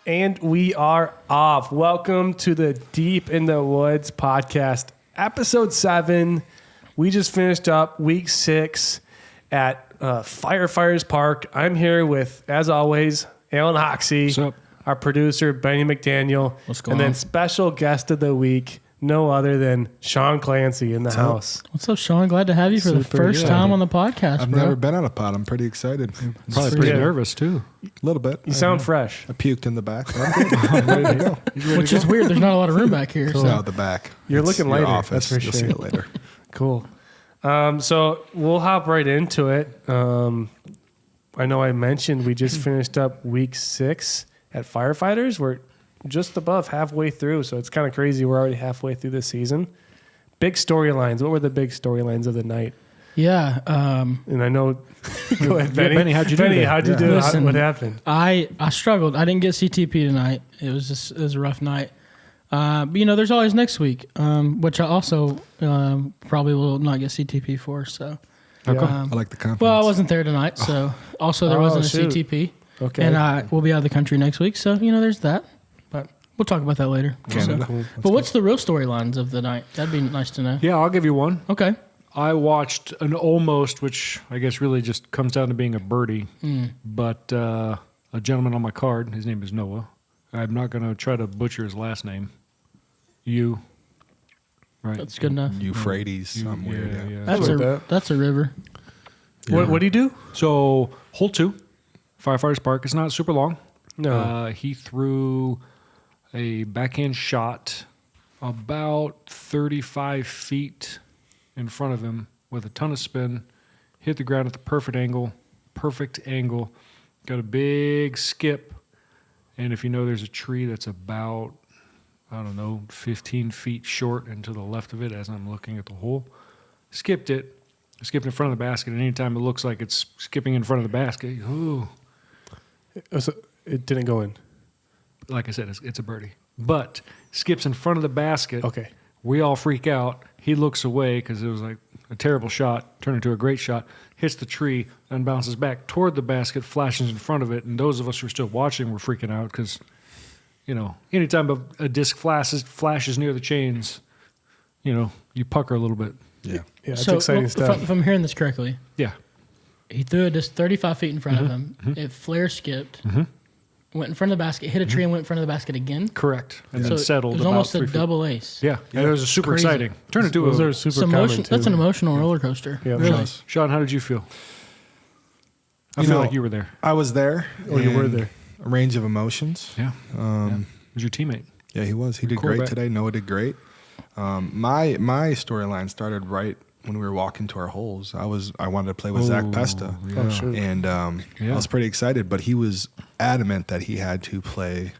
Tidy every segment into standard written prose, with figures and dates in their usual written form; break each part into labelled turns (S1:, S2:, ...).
S1: And we are off. Welcome to the Deep in the Woods podcast, episode 7. We just finished up week 6 at Firefighters Park. I'm here with, as always, Alan Hoxie,
S2: What's up?
S1: Our producer, Benny McDaniel,
S2: What's going
S1: and then
S2: on?
S1: special guest of the week, no other than Sean Clancy in the house.
S3: What's up, Sean? Glad to have you for the first time on the podcast,
S4: I've
S3: bro.
S4: never been on a pod. I'm pretty excited.
S2: Probably pretty nervous too.
S4: A little bit.
S1: You sound fresh.
S4: I puked in the back. But I'm good. I'm ready to go.
S3: Which is weird. There's not a lot of room back here.
S1: Cool.
S3: So.
S4: No, the back.
S1: You're
S4: It's
S1: looking
S4: your
S1: lighter,
S4: office.
S1: that's for
S4: You'll
S1: sure.
S4: see it later.
S1: Cool. So we'll hop right into it. I know I mentioned we just finished up week 6 at Firefighters. We're just above halfway through, so it's kind of crazy. We're already halfway through the season. Big storylines. What were the big storylines of the night?
S3: Yeah.
S1: And I know, go ahead, Benny.
S2: Benny, how'd you do today?
S1: How'd you do?
S3: Listen,
S1: What happened?
S3: I struggled. I didn't get CTP tonight. It was a rough night. But there's always next week, which I also probably will not get CTP for. So,
S4: I like the confidence.
S3: well, I wasn't there tonight, so also there wasn't a
S1: shoot.
S3: CTP,
S1: Okay.
S3: and I will be out of the country next week. So there's that. But we'll talk about that later.
S4: Canada.
S3: So, but what's the real storylines of the night? That'd be nice to know.
S2: Yeah, I'll give you one.
S3: Okay.
S2: I watched an almost, which I guess really just comes down to being a birdie, but a gentleman on my card, his name is Noah. I'm not going to try to butcher his last name. Right?
S3: That's good enough.
S4: Euphrates. Something weird. Yeah.
S3: That's a river.
S1: What do you do?
S2: So, hole 2, Firefighters Park. It's not super long.
S1: No.
S2: He threw a backhand shot about 35 feet in front of him with a ton of spin, hit the ground at the perfect angle, got a big skip, and if you know there's a tree that's about, 15 feet short and to the left of it as I'm looking at the hole, skipped in front of the basket, and anytime it looks like it's skipping in front of the basket, ooh.
S1: So it didn't go in.
S2: Like I said, it's a birdie. But skips in front of the basket.
S1: Okay.
S2: We all freak out. He looks away because it was like a terrible shot, turned into a great shot, hits the tree, and bounces back toward the basket, flashes in front of it. And those of us who are still watching were freaking out because, anytime a disc flashes near the chains, you pucker a little bit.
S4: Yeah.
S1: Yeah, it's exciting stuff.
S3: If I'm hearing this correctly,
S2: Yeah.
S3: he threw it just 35 feet in front of him. It flare skipped, went in front of the basket, hit a tree, and went in front of the basket again.
S2: Correct. And
S3: So
S2: then settled.
S3: it was
S2: about
S3: almost
S2: 3
S3: a
S2: feet.
S3: double ace.
S2: Yeah. And it was super
S3: Crazy.
S2: exciting. Turned into
S1: Those are
S2: a.
S1: super common, too.
S3: That's an emotional roller coaster.
S1: Yeah,
S3: really.
S1: yes.
S2: Sean, how did you feel? I feel like you were there.
S4: I was there.
S1: Oh, you were
S4: and
S1: there.
S4: A range of emotions.
S2: Yeah.
S4: Yeah.
S2: Was your teammate?
S4: Yeah, he was. He did
S2: Quarterback.
S4: great today. Noah did great. My storyline started right when we were walking to our holes. I wanted to play with Zach Pesta.
S2: Yeah.
S1: Oh, shoot.
S4: And I was pretty excited, but he was adamant that he had to play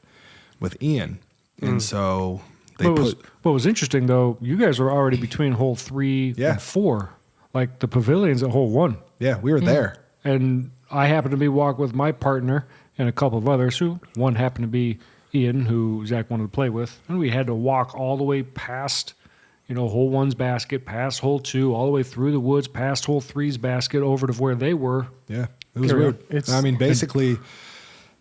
S4: with Ian. And so they
S2: What was interesting, though, you guys were already between hole 3
S4: Yeah.
S2: and 4. Like the pavilion's at hole 1.
S4: yeah, we were there.
S2: And I happened to be walking with my partner and a couple of others who, one happened to be Ian, who Zach wanted to play with. And we had to walk all the way past, hole 1's basket, past hole 2, all the way through the woods, past hole 3's basket, over to where they were.
S4: Yeah, it was
S1: Carry
S4: weird.
S1: on.
S4: Basically,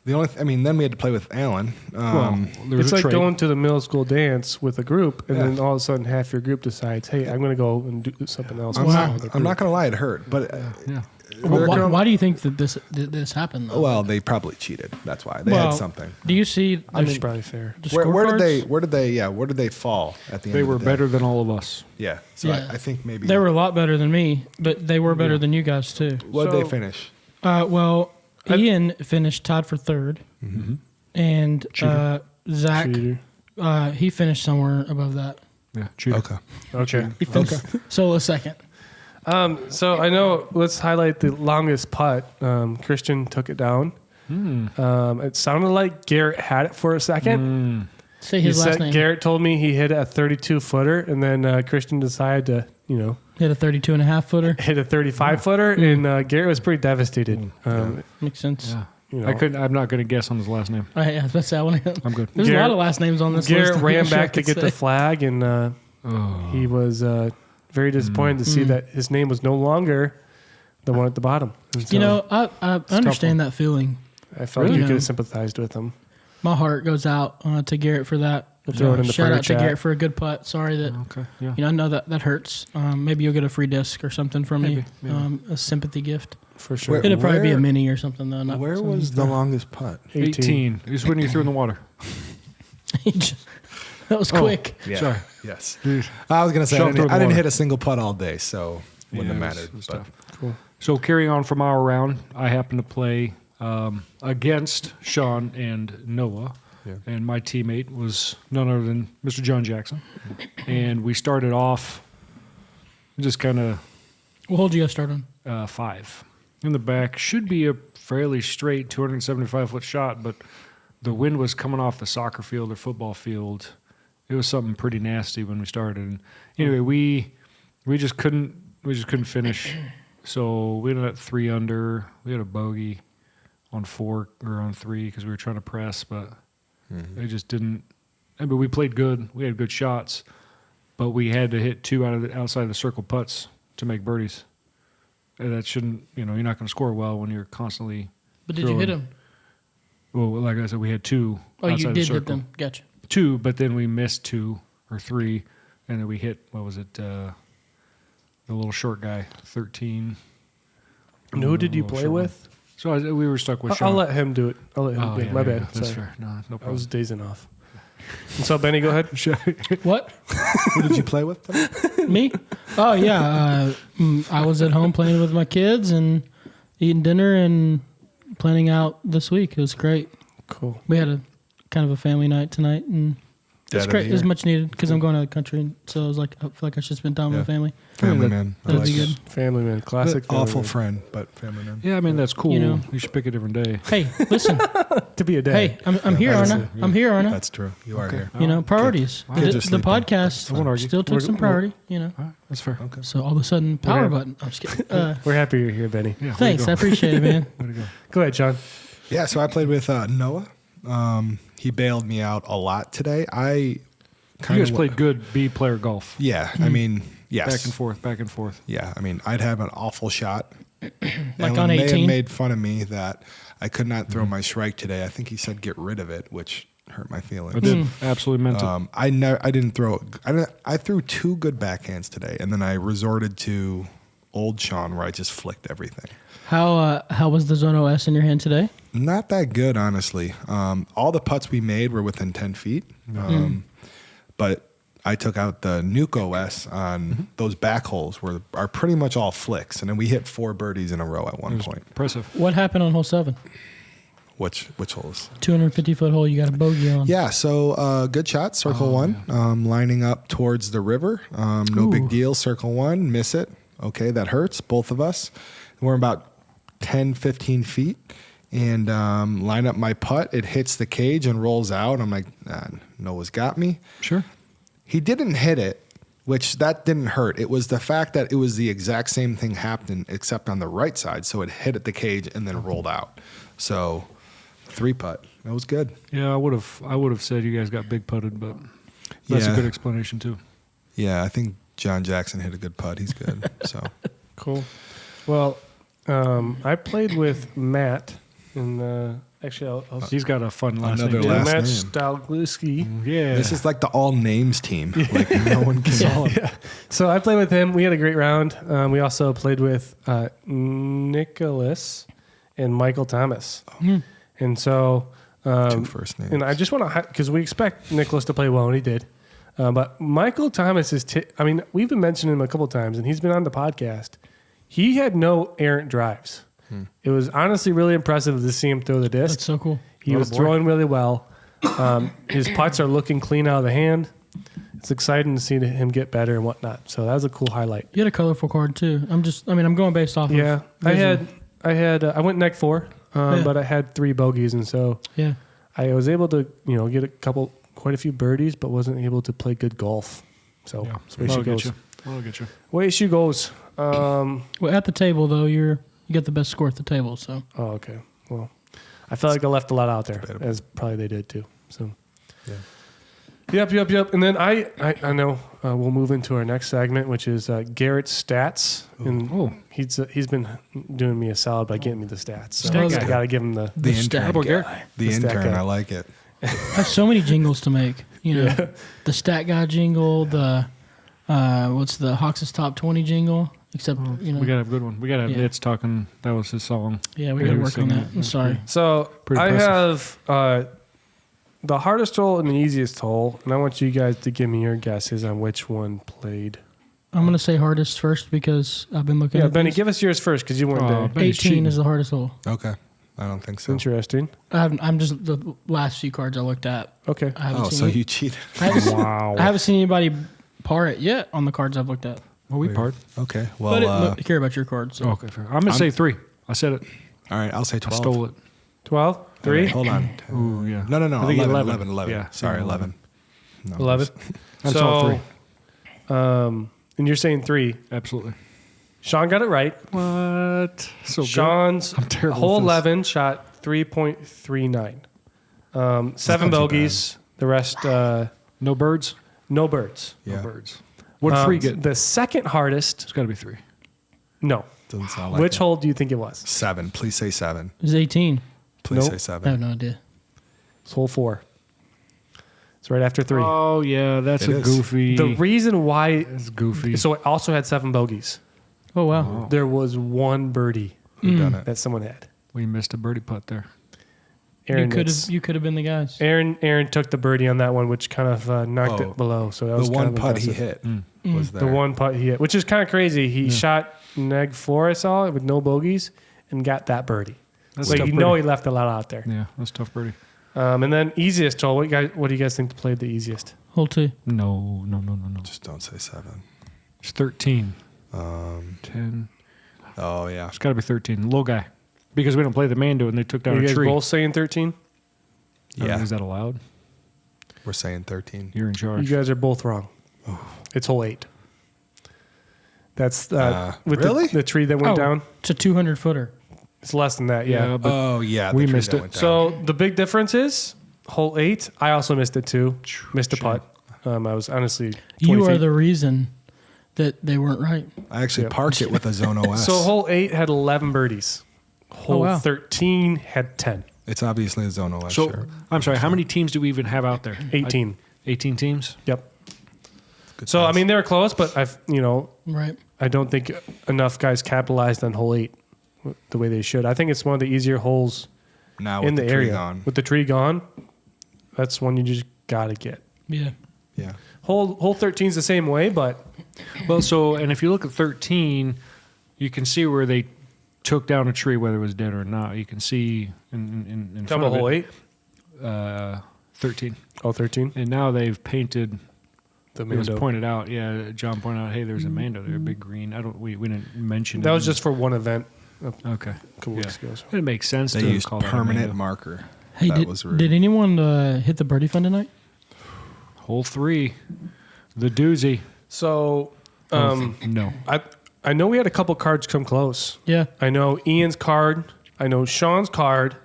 S4: then we had to play with Alan.
S2: There was
S1: It's
S2: a
S1: like
S2: trade.
S1: going to the middle school dance with a group, and
S4: Yeah.
S1: then all of a sudden half your group decides, hey, I'm going to go and do something else.
S4: I'm
S1: with
S4: not,
S1: some other
S4: I'm
S1: group.
S4: not going to lie, it hurt. But
S2: Yeah.
S3: Why do you think that this happened, though?
S4: well, they probably cheated. That's why they had something.
S3: Do you see?
S1: That's probably fair.
S3: the
S4: Where
S3: scorecards?
S4: did they fall at the end?
S2: They
S4: of
S2: were
S4: the day?
S2: better than all of us.
S4: Yeah. So
S3: Yeah.
S4: I think maybe
S3: They were a lot better than me, but they were better than you guys too.
S4: What did
S1: So-
S4: they finish?
S3: Well, Ian finished tied for 3rd, and Zach
S1: Cheater.
S3: he finished somewhere above that.
S2: Yeah. Cheater.
S4: Okay.
S1: Okay.
S3: He finished solo second.
S1: So I know, let's highlight the longest putt. Christian took it down. It sounded like Garrett had it for a second.
S3: Say his last name.
S1: Garrett told me he hit a 32-footer, and then Christian decided to,
S3: Hit a 32.5 footer.
S1: hit a 35-footer, and Garrett was pretty devastated.
S3: Makes sense.
S2: Yeah. I'm not going to guess on his last name.
S3: I was about to say,
S2: I'm good.
S3: There's a
S1: Garrett-
S3: lot of last names on this
S1: Garrett
S3: list.
S1: ran
S3: I'm sure I
S1: back to
S3: could
S1: get the
S3: say.
S1: flag, and he was very disappointed to see that his name was no longer the one at the bottom. And so
S3: I understand that feeling.
S1: I felt
S3: Really?
S1: you could have sympathized with him.
S3: My heart goes out to Garrett for that.
S1: We'll throw it in the
S3: Shout
S1: prayer
S3: out to
S1: chat.
S3: Garrett for a good putt. Sorry that
S2: Okay. Yeah.
S3: I know that hurts. Maybe you'll get a free disc or something from me.
S2: Maybe.
S3: A sympathy gift.
S1: For sure.
S3: It'll probably be a
S4: Where-
S3: mini or something though. Not
S4: Where
S3: something
S4: was the longest putt?
S2: 18. It was when you threw in the water.
S3: That was quick.
S4: Yeah.
S2: Sorry.
S4: Yes.
S2: Dude.
S4: I was gonna say
S2: Shove
S4: I
S2: through
S4: didn't,
S2: the
S4: I didn't
S2: water.
S4: hit a single putt all day, so wouldn't have
S2: Yeah, it
S4: mattered.
S2: was
S4: but
S2: tough.
S1: Cool.
S2: So carrying on from our round, I happened to play against Sean and Noah.
S4: Yeah.
S2: And my teammate was none other than Mr. John Jackson. And we started off just kind of
S3: What hole did you guys start on?
S2: 5. In the back, should be a fairly straight 275-foot shot, but the wind was coming off the soccer field or football field. It was something pretty nasty when we started. And anyway, we just couldn't finish. So we ended up 3 under. We had a bogey on 4 or on 3 because we were trying to press, but it just didn't. But we played good. We had good shots, but we had to hit 2 outside of the circle putts to make birdies. And that shouldn't. You're not going to score well when you're constantly.
S3: But did you hit him?
S2: Well, like I said, we had 2.
S3: Oh,
S2: outside
S3: you
S2: the
S3: did hit
S2: circle.
S3: them. Gotcha.
S2: 2, but then we missed 2 or 3, and then we hit, what was it, the little short guy, 13.
S1: And who did you
S2: Little
S1: play
S2: short one.
S1: with?
S2: So we were stuck with
S1: I'll
S2: Sean.
S1: let him do it. I'll let him do it. My bad.
S2: That's
S1: Sorry.
S2: fair. No
S1: I
S2: problem.
S1: was dazing off. And so, Benny, go ahead.
S3: What?
S4: who did you play with? Then?
S3: Me? Oh yeah. I was at home playing with my kids and eating dinner and planning out this week. It was great.
S1: Cool.
S3: We had a kind of a family night tonight, and
S4: Dead
S3: it's
S4: of
S3: great.
S4: the
S3: It was
S4: year.
S3: much needed because I'm going to the country, so I was like, I feel like I should spend time with my family.
S4: Family man. I
S3: That'd
S4: like
S3: be
S4: it.
S3: good.
S1: Family man. Classic. family
S4: Awful
S1: man.
S4: friend, but family man.
S2: Yeah, I mean, that's cool.
S3: You know.
S2: You should pick a different day.
S3: Hey, listen.
S1: To be a day.
S3: Hey, I'm here, aren't I? I'm here, aren't I?
S4: That's true. You are here.
S3: You know, priorities.
S2: Wow.
S3: The,
S4: Kids are
S3: the
S4: sleeping.
S3: podcast
S2: I won't argue.
S3: still took
S1: We're-
S3: some priority. You know,
S2: All right, that's fair.
S4: Okay.
S3: so all of a sudden, power
S1: Okay.
S3: button. I'm just kidding.
S1: We're happy you're here, Benny.
S2: Yeah,
S3: Thanks, I
S2: way
S3: appreciate it, man.
S2: to go.
S1: Go ahead, Sean.
S4: Yeah, so I played with Noah. He bailed me out a lot today. I
S2: You
S4: kind
S2: guys
S4: of
S2: played good B-player golf.
S4: Yeah, I mean, yes.
S2: Back and forth, back and forth.
S4: Yeah, I mean, I'd have an awful shot.
S3: Like
S4: Alan
S3: on
S4: may have
S3: 18?
S4: made fun of me that I could not throw my strike today. I think he said get rid of it, which hurt my feelings.
S2: I did. Absolutely meant it.
S4: I didn't throw. I threw 2 good backhands today, and then I resorted to old Sean where I just flicked everything.
S3: How was the Zone OS in your hand today?
S4: Not that good, honestly. All the putts we made were within 10 feet, but I took out the Nuke OS on those back holes where are pretty much all flicks, and then we hit 4 birdies in a row at
S2: It
S4: one
S2: was
S4: point.
S2: impressive.
S3: What happened on hole 7?
S4: Which holes?
S3: 250-foot hole. You got a bogey on.
S4: Yeah, so good shot, circle 1, lining up towards the river. No
S3: Ooh.
S4: big deal, circle 1, miss it. Okay, that hurts, both of us. We're about 10, 15 feet, and line up my putt. It hits the cage and rolls out. I'm like, Noah's got me.
S2: Sure.
S4: He didn't hit it, which that didn't hurt. It was the fact that it was the exact same thing happened, except on the right side. So it hit at the cage and then rolled out. So 3 putt. That was good.
S2: Yeah, I would have said you guys got big putted, but that's
S4: Yeah.
S2: a good explanation too.
S4: Yeah, I think John Jackson hit a good putt. He's good. So
S1: Cool. Well, I played with Matt, and actually, I'll
S2: He's got a fun last
S4: Another
S2: name.
S1: yeah,
S4: last
S1: Matt
S4: name.
S1: Stalgluski.
S2: Yeah.
S4: this is like the all names team. Like no one can.
S1: Yeah. So I played with him. We had a great round. We also played with Nicholas and Michael Thomas. And so,
S4: 2 first names.
S1: and I just want to, because we expect Nicholas to play well, and he did. But Michael Thomas is, I mean, we've been mentioning him a couple times, and he's been on the podcast. He had no errant drives. It was honestly really impressive to see him throw the disc.
S3: That's so cool.
S1: He was throwing really well. His putts are looking clean out of the hand. It's exciting to see him get better and whatnot. So that was a cool highlight.
S3: You had a colorful card too. I'm going based off.
S1: Yeah,
S3: of
S1: I went neck 4,
S3: Yeah.
S1: but I had 3 bogeys, and so
S3: Yeah.
S1: I was able to get quite a few birdies, but wasn't able to play good golf. So
S2: Yeah.
S1: that's where she goes.
S2: I'll get you.
S1: Way she goes.
S3: Well, at the table though, you got the best score at the table. So
S1: Oh, okay. Well, I felt like I left a lot out there,
S4: debatable.
S1: as probably they did too. So.
S4: Yeah.
S1: Yep. And then I know we'll move into our next segment, which is Garrett's stats. And he's been doing me a solid by getting me the stats. So
S2: Stat
S1: I
S2: guy.
S1: got to give him the
S4: The
S3: stat
S4: intern.
S3: guy.
S4: The
S1: The stat
S4: intern.
S1: guy.
S4: I like it.
S3: I have so many jingles to make. You know, the Stat Guy jingle, the what's the Hawks' Top 20 jingle. Except you know,
S2: We gotta have a good one. We gotta have
S3: Yeah.
S2: Nitz talking. That was his song.
S3: yeah, we
S2: Yeah,
S3: got to
S2: he was
S3: work on
S2: singing
S3: that.
S2: it.
S3: I'm sorry.
S1: So
S2: Pretty
S1: I
S2: impressive.
S1: have the hardest hole and the easiest hole, and I want you guys to give me your guesses on which one played.
S3: I'm gonna say hardest first because I've been looking.
S1: Yeah,
S3: at
S1: Benny,
S3: these.
S1: give us yours first because you weren't
S2: Oh,
S1: there.
S2: Benny's
S3: 18
S2: cheating.
S3: is the hardest hole.
S4: Okay. I don't think so.
S1: Interesting.
S3: I'm just the last few cards I looked at.
S1: Okay.
S3: I haven't
S4: Oh,
S3: seen
S4: so
S3: it.
S4: you cheated.
S3: I haven't,
S2: Wow.
S3: I haven't seen anybody par it yet on the cards I've looked at.
S2: Well, we part.
S4: Okay.
S3: But
S4: Well,
S3: care about your cards. So.
S2: Okay, fair. I'm gonna say 3. I said it.
S4: all right. I'll say
S2: I
S4: 12.
S2: stole it.
S1: 12? 3?
S4: Okay, hold on.
S2: Ooh, yeah.
S4: No.
S2: I think
S4: 11.
S2: Yeah.
S4: Sorry, 11. No,
S1: 11?
S2: I saw 3.
S1: And you're saying 3.
S2: Absolutely.
S1: Sean got it right.
S2: What? So
S1: Sean's
S2: I'm terrible
S1: hole
S2: with this.
S1: 11 shot 3.39. 7
S4: not too
S1: bogeys. The rest,
S2: good. No birds.
S1: no birds.
S4: Yeah.
S2: No birds. What did 3 get?
S1: The second hardest,
S2: It's got to be 3.
S1: no.
S4: Doesn't sound like
S1: Which
S4: it.
S1: hole do you think it was?
S4: 7. Please say 7.
S3: It was 18.
S4: Please
S1: Nope.
S4: say
S3: I
S4: 7.
S3: have no idea.
S1: It's hole 4. It's right after 3.
S2: Oh yeah, that's
S4: It
S2: a
S4: is.
S2: goofy.
S1: The reason why,
S2: It's goofy.
S1: so it also had 7 bogeys.
S3: Oh wow.
S1: There was one birdie
S4: Who done it?
S1: that someone had.
S2: We missed a birdie putt there.
S1: Aaron
S3: You could have been the guys.
S1: Aaron took the birdie on that one, which kind of knocked
S4: Oh.
S1: it below. So that
S4: The
S1: was
S4: one
S1: kind of
S4: putt he
S1: impressive.
S4: hit was there.
S1: The one putt he hit, which is kind of crazy. He shot neg 4, I saw, with no bogeys, and got that birdie.
S2: That's
S1: So
S2: tough
S1: you know
S2: birdie.
S1: he left a lot out there.
S2: Yeah, that's a tough birdie.
S1: And then easiest hole. What do you guys think played the easiest?
S3: Hole 2.
S2: No.
S4: Just don't say 7.
S2: It's 13. 10.
S4: Oh, yeah.
S2: It's got to be 13. The little guy. Because we don't play the Mando and they took
S1: Are
S2: down
S1: you
S2: a
S1: guys
S2: tree.
S1: both saying 13?
S2: I don't know,
S4: Yeah.
S2: Is that allowed?
S4: We're saying 13.
S2: You're in charge.
S1: You guys are both wrong. It's hole 8. That's with
S4: really?
S1: the tree that went
S3: Oh.
S1: down.
S3: It's a 200 footer.
S1: It's less than that. Yeah.
S2: but
S4: Oh, yeah.
S2: we
S4: the tree
S2: missed
S4: that
S2: it.
S4: went down.
S1: So the big difference is hole 8. I also missed it too. Missed a
S2: Shame.
S1: putt. I was honestly 20
S3: You are
S1: feet.
S3: the reason that they weren't right.
S4: I actually
S1: Yep.
S4: parked it with a Zone OS.
S1: So hole 8 had 11 birdies. Hole
S3: wow.
S1: 13 had 10.
S4: It's obviously a Zone OS
S2: So,
S4: shirt.
S2: I'm sorry, how many teams do we even have out there?
S1: 18.
S2: 18 teams?
S1: Yep.
S4: Good
S1: So I
S4: size.
S1: mean they were close, but
S3: Right.
S1: I don't think enough guys capitalized on hole 8 the way they should. I think it's one of the easier holes
S4: now
S1: in
S4: with
S1: the
S4: tree
S1: area.
S4: gone.
S1: With the tree gone, that's one you just got to get.
S3: Yeah.
S4: Yeah.
S1: Hole 13 is the same way, but
S2: Well, so, and if you look at 13, you can see where they took down a tree, whether it was dead or not. You can see in front
S1: double
S2: of
S1: hole
S2: it,
S1: 8.
S2: 13.
S1: Oh, 13.
S2: And now they've painted.
S1: The
S2: It was
S1: Mando.
S2: pointed out. Yeah, John pointed out. Hey, there's a Mando there, big green. We didn't mention
S1: That
S2: it.
S1: was just for one event
S2: okay.
S1: a couple weeks ago. So.
S2: It makes sense.
S4: They
S2: to
S4: used
S2: call that a
S4: permanent
S2: Mando.
S4: marker.
S3: Hey,
S4: That was rude.
S3: did anyone hit the birdie fund tonight?
S2: Hole 3, the doozy.
S1: So
S2: No.
S1: I know we had a couple cards come close.
S3: Yeah.
S1: I know Ian's card. I know Sean's card,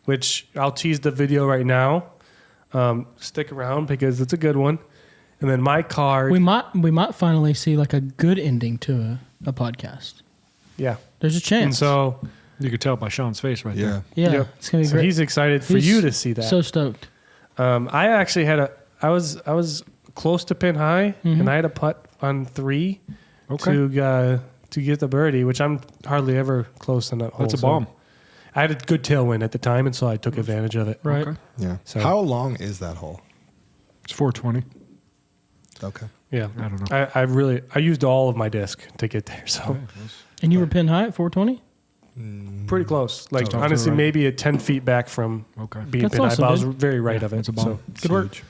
S1: which I'll tease the video right now. Stick around because it's a good one. And then my card.
S3: We might finally see like a good ending to a podcast.
S1: Yeah.
S3: There's a chance.
S1: And so,
S2: You could tell by Sean's face right
S4: Yeah.
S3: yeah,
S1: yep.
S3: it's gonna be
S1: So
S3: great.
S1: he's excited for
S3: He's
S1: you to see that.
S3: So stoked.
S1: I actually had I was close to pin high, and I had a putt on 3
S2: Okay.
S1: to get the birdie, which I'm hardly ever close on that hole.
S2: That's a
S1: So
S2: bomb.
S1: I had a good tailwind at the time, and so I took advantage of it.
S3: Right.
S2: Okay.
S4: Yeah.
S1: So-
S4: How long is that hole?
S2: It's 420.
S4: Okay.
S1: Yeah.
S2: I don't know.
S1: I used all of my disc to get there, so
S3: And you were pinned high at 420?
S1: pretty close. Like
S2: Sounds
S1: honestly,
S2: right.
S1: maybe 10 feet back from
S2: Okay.
S1: being
S3: That's
S1: pin high,
S3: awesome,
S1: but I was
S3: dude.
S1: very right
S2: Yeah,
S1: of it.
S2: that's a bomb.
S1: So.
S3: Good work.
S4: Huge.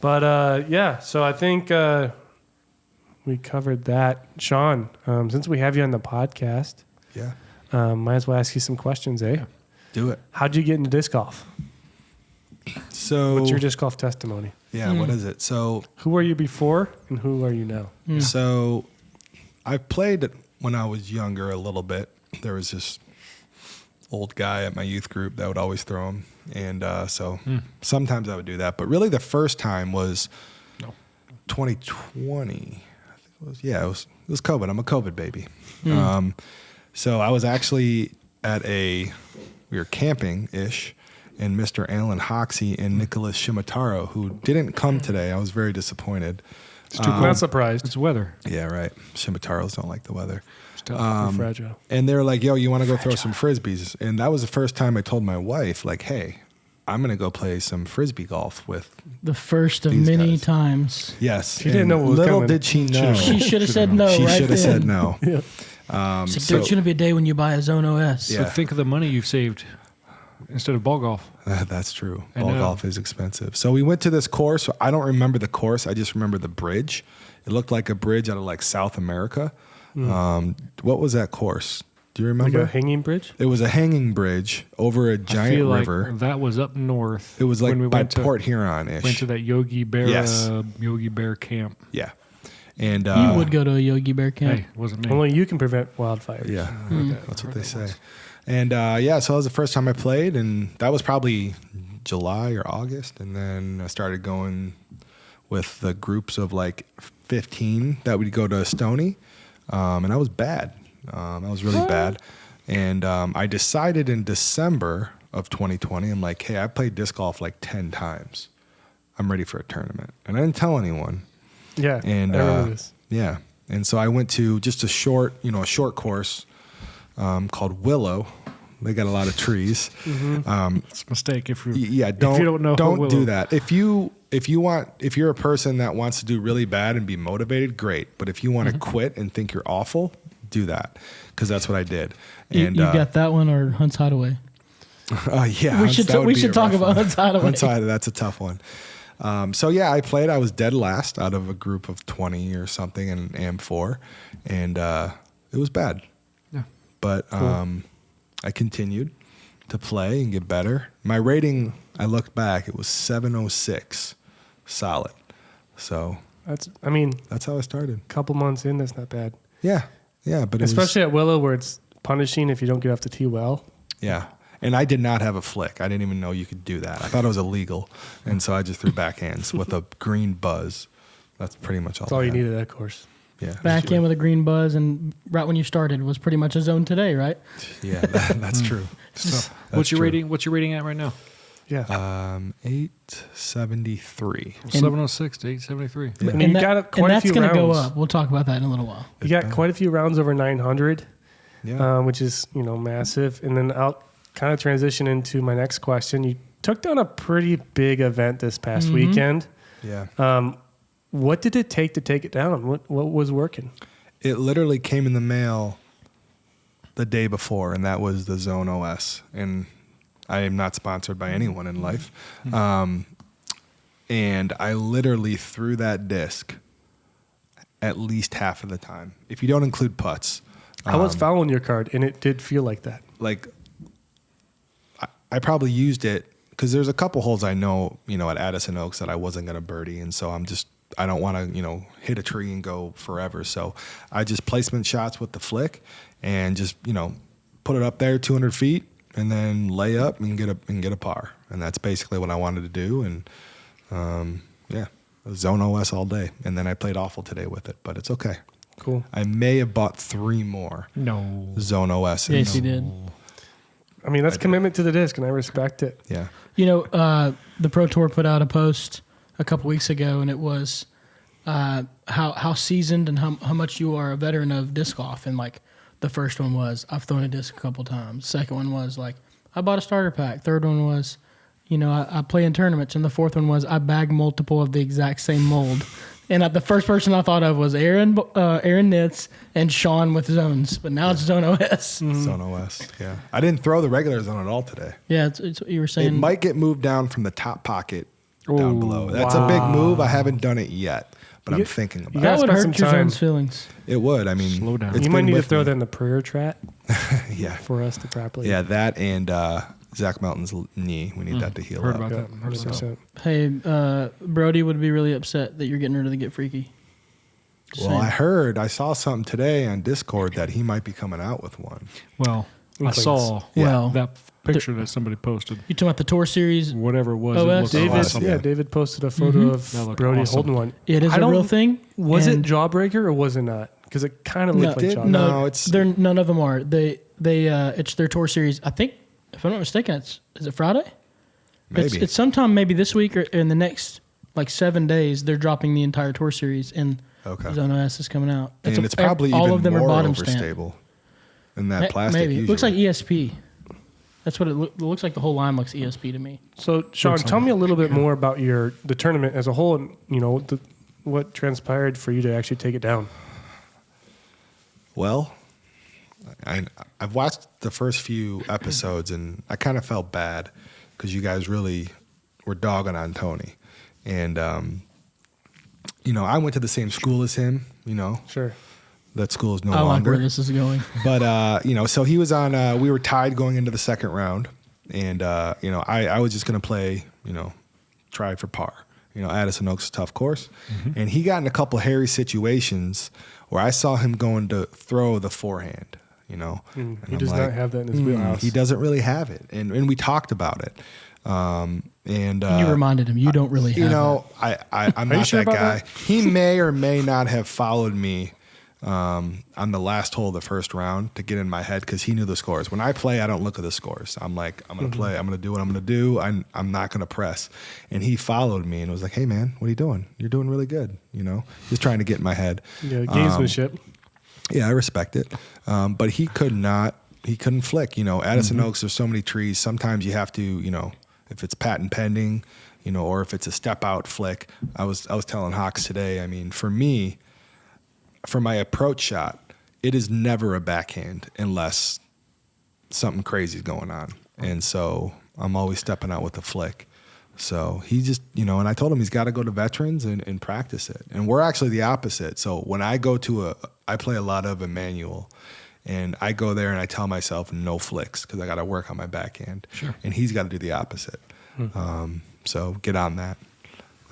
S1: But yeah, so I think we covered that. Sean, since we have you on the podcast,
S4: Yeah.
S1: might as well ask you some questions, eh?
S2: Yeah.
S4: Do it.
S1: How'd you get into disc golf?
S4: So
S1: What's your disc golf testimony?
S4: yeah, what is it? So
S1: Who were you before and who are you now?
S4: So I played when I was younger a little bit. There was this old guy at my youth group that would always throw them. And so sometimes I would do that. But really the first time was 2020. I think it was, yeah, it was COVID. I'm a COVID baby. So I was actually we were camping-ish, and Mr. Alan Hoxie and Nicholas Shimataro, who didn't come today. I was very disappointed.
S2: It's too cold.
S1: Not surprised.
S2: It's weather.
S4: Yeah, right. Shimataros don't like the weather.
S2: It's tough.
S1: We're fragile.
S4: And they're like, yo, you want to go throw some Frisbees? And that was the first time I told my wife, like, hey, I'm going to go play some Frisbee golf with.
S3: The first of
S4: These
S3: many
S4: guys.
S3: times.
S4: Yes.
S1: She didn't know what was
S4: little
S1: coming.
S4: did she know.
S3: She should have said no.
S4: She
S3: right
S4: should have
S3: then.
S4: said no.
S1: Yeah.
S3: It's like, there's going to be a day when you buy a Zone OS.
S4: Yeah.
S2: So think of the money you've saved instead of ball golf.
S4: That's true.
S2: I
S4: Ball
S2: know.
S4: golf is expensive. So we went to this course. I don't remember the course. I just remember the bridge. It looked like a bridge out of like South America. What was that course? Do you
S1: Like
S4: remember?
S1: a hanging bridge?
S4: It was a hanging bridge over a
S2: I
S4: giant
S2: feel
S4: river.
S2: like that was up north.
S4: It was like
S2: when we
S4: by
S2: went to,
S4: Port Huron-ish.
S2: went to that Yogi Bear
S4: Yes.
S2: Yogi Bear camp.
S4: Yeah. And
S3: You would go to a Yogi Bear camp.
S2: Hey, wasn't me.
S1: Only you can prevent wildfires.
S4: yeah, that's what they say. And yeah, so that was the first time I played, and that was probably July or August. And then I started going with the groups of like 15 that would go to Stony, and that was bad. That was really bad. And I decided in December of 2020, I'm like, hey, I played disc golf like 10 times. I'm ready for a tournament. And I didn't tell anyone.
S1: Yeah.
S4: And
S1: I remember this.
S4: yeah, and so I went to just a short course called Willow. They got a lot of trees.
S2: It's a mistake if you
S4: Yeah,
S2: if you don't know
S4: don't
S2: Willow.
S4: do that. If you're a person that wants to do really bad and be motivated, great. But if you want to quit and think you're awful, do that, because that's what I did. And
S3: You got that one or Hunt's Hideaway?
S4: yeah,
S3: We should
S4: that would
S3: we
S4: be
S3: should
S4: a
S3: talk
S4: rough
S3: about
S4: one.
S3: Hunt's Hideaway.
S4: Hunt's Hideaway, that's a tough one. So yeah, I played. I was dead last out of a group of 20 or something in AM4, and it was bad.
S2: Yeah.
S4: But I continued to play and get better. My rating, I looked back, it was 706, solid. So
S1: That's
S4: that's how I started.
S1: a couple months in, that's not bad.
S4: Yeah, but it
S1: Especially at Willow where it's punishing if you don't get off the tee well.
S4: yeah. And I did not have a flick. I didn't even know you could do that. I thought it was illegal, and so I just threw backhands with a green buzz. That's pretty much all.
S1: That's all
S4: I
S1: you
S4: had.
S1: needed that course.
S4: Yeah.
S3: Back in with a green buzz, and right when you started was pretty much a zone today, right?
S4: Yeah, that's true.
S2: So, what's your
S4: true.
S2: rating? What's your rating at right now?
S1: Yeah.
S4: 873.
S2: 706 to 873.
S1: And you got quite a
S3: that's
S1: few
S3: gonna
S1: rounds.
S3: go up. We'll talk about that in a little while.
S1: You got quite a few rounds over 900,
S4: Yeah.
S1: which is massive. And then I'll kind of transition into my next question. You took down a pretty big event this past weekend.
S4: Yeah.
S1: What did it take to take it down? What was working?
S4: It literally came in the mail the day before, and that was the Zone OS. And I am not sponsored by anyone in life. And I literally threw that disc at least half of the time, if you don't include putts.
S1: I was following your card, and it did feel like that.
S4: Like, I probably used it because there's a couple holes I know, at Addison Oaks that I wasn't going to birdie. And so I don't want to, hit a tree and go forever. So I just placement shots with the flick and just, put it up there 200 feet and then lay up and get a par. And that's basically what I wanted to do. And yeah, Zone OS all day. And then I played awful today with it, but it's okay.
S1: Cool.
S4: I may have bought 3 more
S2: No.
S4: Zone OS.
S3: Yes, you did.
S1: I mean, that's commitment to the disc, and I respect it.
S4: Yeah.
S3: The Pro Tour put out a post a couple weeks ago, and it was how seasoned and how much you are a veteran of disc golf. And like the first one was, I've thrown a disc a couple times. Second one was like, I bought a starter pack. Third one was, I play in tournaments. And the fourth one was, I bag multiple of the exact same mold. And the first person I thought of was Aaron Nitz and Sean with zones, but now it's Zone OS.
S4: Zone OS. Yeah. I didn't throw the regular zone at all today.
S3: Yeah, it's what you were
S4: It
S3: saying.
S4: might get moved down from the top pocket down
S1: Ooh,
S4: below. That's a big move. I haven't done it yet, but I'm
S1: You-
S4: thinking about
S1: you
S3: that
S1: gotta
S3: would
S1: spend
S3: hurt
S1: some
S3: your
S1: time.
S3: zone's feelings.
S4: it. It would. I mean,
S2: Slow down.
S4: it's
S1: You might
S4: been
S1: need to
S4: with
S1: throw
S4: me.
S1: that in the prayer chat
S4: Yeah.
S1: for us to properly.
S4: Yeah, that and Zach Melton's knee. We need that to heal
S2: Heard
S4: up.
S2: about
S1: Yeah,
S2: that. Heard about that.
S1: 100%.
S3: Hey, Brody would be really upset that you're getting rid of the Get Freaky. Just
S4: Well,
S3: saying.
S4: I saw something today on Discord that he might be coming out with one.
S2: Well, I
S1: Inklings.
S2: saw
S3: Well,
S2: that picture that somebody posted.
S3: you talking about the tour series?
S2: Whatever it was,
S3: OS?
S2: it looked
S1: David,
S2: awesome.
S1: yeah, David posted a photo
S2: That
S1: of
S2: looked
S1: Brody
S2: awesome.
S1: holding one.
S3: It is
S1: I
S3: a
S1: don't-
S3: real thing.
S1: Was
S3: and
S1: it Jawbreaker or was it not? Because it kind of looked
S3: No,
S1: like
S4: did-
S1: Jawbreaker.
S4: no, it's-
S3: they're none of them are. They it's their tour series. I think, if I'm not mistaken, is it Friday?
S4: maybe.
S3: It's sometime maybe this week or in the next like 7 days. They're dropping the entire tour series, and Zone OS is coming out.
S4: And it's probably
S3: all
S4: even
S3: of them
S4: more
S3: are bottom stamp.
S4: overstable than that plastic.
S3: Maybe
S4: usually.
S3: it looks like ESP. That's what it looks like. The whole line looks ESP to me.
S1: So, Sean, tell me a little bit more about the tournament as a whole, and what transpired for you to actually take it down.
S4: Well, I've watched the first few episodes, and I kind of felt bad because you guys really were dogging on Tony, and I went to the same school as him.
S1: Sure.
S4: That school is no
S3: I like
S4: longer.
S3: where this is going.
S4: But so he was on. We were tied going into the second round, and I was just gonna play. Try for par. Addison Oaks is a tough course, and he got in a couple hairy situations where I saw him going to throw the forehand. And
S1: He does not have that in his wheelhouse.
S4: He doesn't really have it, and we talked about it.
S3: You reminded him you don't really have that.
S4: I'm
S1: Are you
S4: not
S1: sure
S4: that
S1: about
S4: guy.
S1: that?
S4: He may or may not have followed me on the last hole of the first round to get in my head because he knew the scores. When I play, I don't look at the scores. I'm like, I'm going to play. I'm going to do what I'm going to do. I'm not going to press. And he followed me and was like, hey, man, what are you doing? You're doing really good. He's trying to get in my head.
S1: Yeah, gamesmanship.
S4: Yeah, I respect it. But he couldn't flick. Addison Oaks, there's so many trees. Sometimes you have to, if it's patent pending, or if it's a step out flick. I was telling Hawks today, I mean, for me, for my approach shot, it is never a backhand unless something crazy is going on. And so I'm always stepping out with a flick. So he just, and I told him he's got to go to veterans and practice it. And we're actually the opposite. So when I go I play a lot of Emmanuel, and I go there and I tell myself no flicks because I got to work on my backhand. Sure. And he's got to do the opposite. So get on that.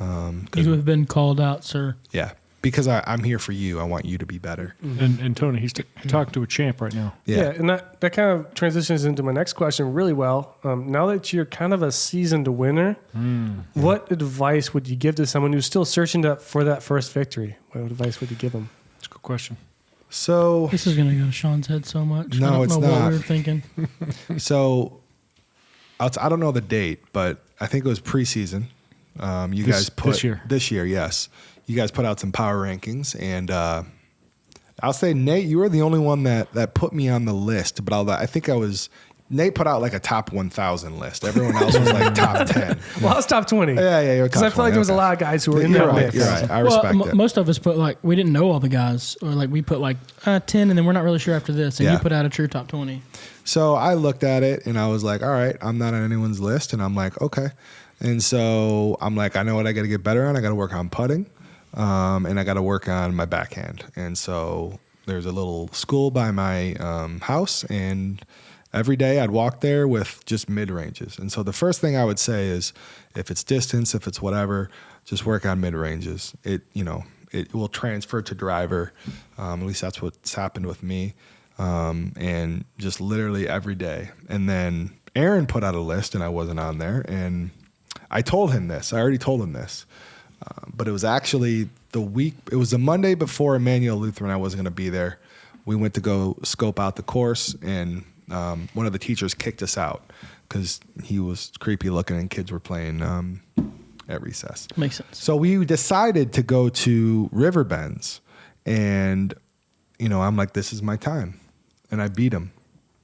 S3: You have been called out, sir.
S4: Yeah. Because I'm here for you. I want you to be better.
S2: And Tony, he's talking to a champ right now.
S1: Yeah, and that kind of transitions into my next question really well. Now that you're kind of a seasoned winner, what advice would you give to someone who's still searching for that first victory? What advice would you give them?
S2: That's a good question.
S4: So
S3: This is going to go to Sean's head so much.
S4: No,
S3: I don't
S4: it's
S3: know what
S4: not.
S3: we were thinking.
S4: So I don't know the date, but I think it was preseason. You guys put
S2: this year,
S4: yes. You guys put out some power rankings, and I'll say, Nate, you were the only one that put me on the list. But I think Nate put out like a top 1,000 list. Everyone else was like top 10.
S1: Well, I was top 20.
S4: Yeah.
S1: Because I feel like there was a lot of guys who were in that mix.
S4: You're right. I respect it.
S3: Most of us put we didn't know all the guys, or we put 10, and then we're not really sure after this. And you put out a true top 20.
S4: So I looked at it, and I was like, all right, I'm not on anyone's list. And I'm like, okay. And so I'm like, I know what I got to get better on. I got to work on putting. And I got to work on my backhand. And so there's a little school by my house, and every day I'd walk there with just mid-ranges. And so the first thing I would say is, if it's distance, if it's whatever, just work on mid-ranges. It will transfer to driver. At least that's what's happened with me. And just literally every day. And then Aaron put out a list, and I wasn't on there. And I told him this. I already told him this. But it was actually it was the Monday before Emmanuel Lutheran. I wasn't going to be there. We went to go scope out the course, and one of the teachers kicked us out because he was creepy looking and kids were playing at recess.
S3: Makes sense.
S4: So we decided to go to Riverbends, and I'm like, this is my time. And I beat him.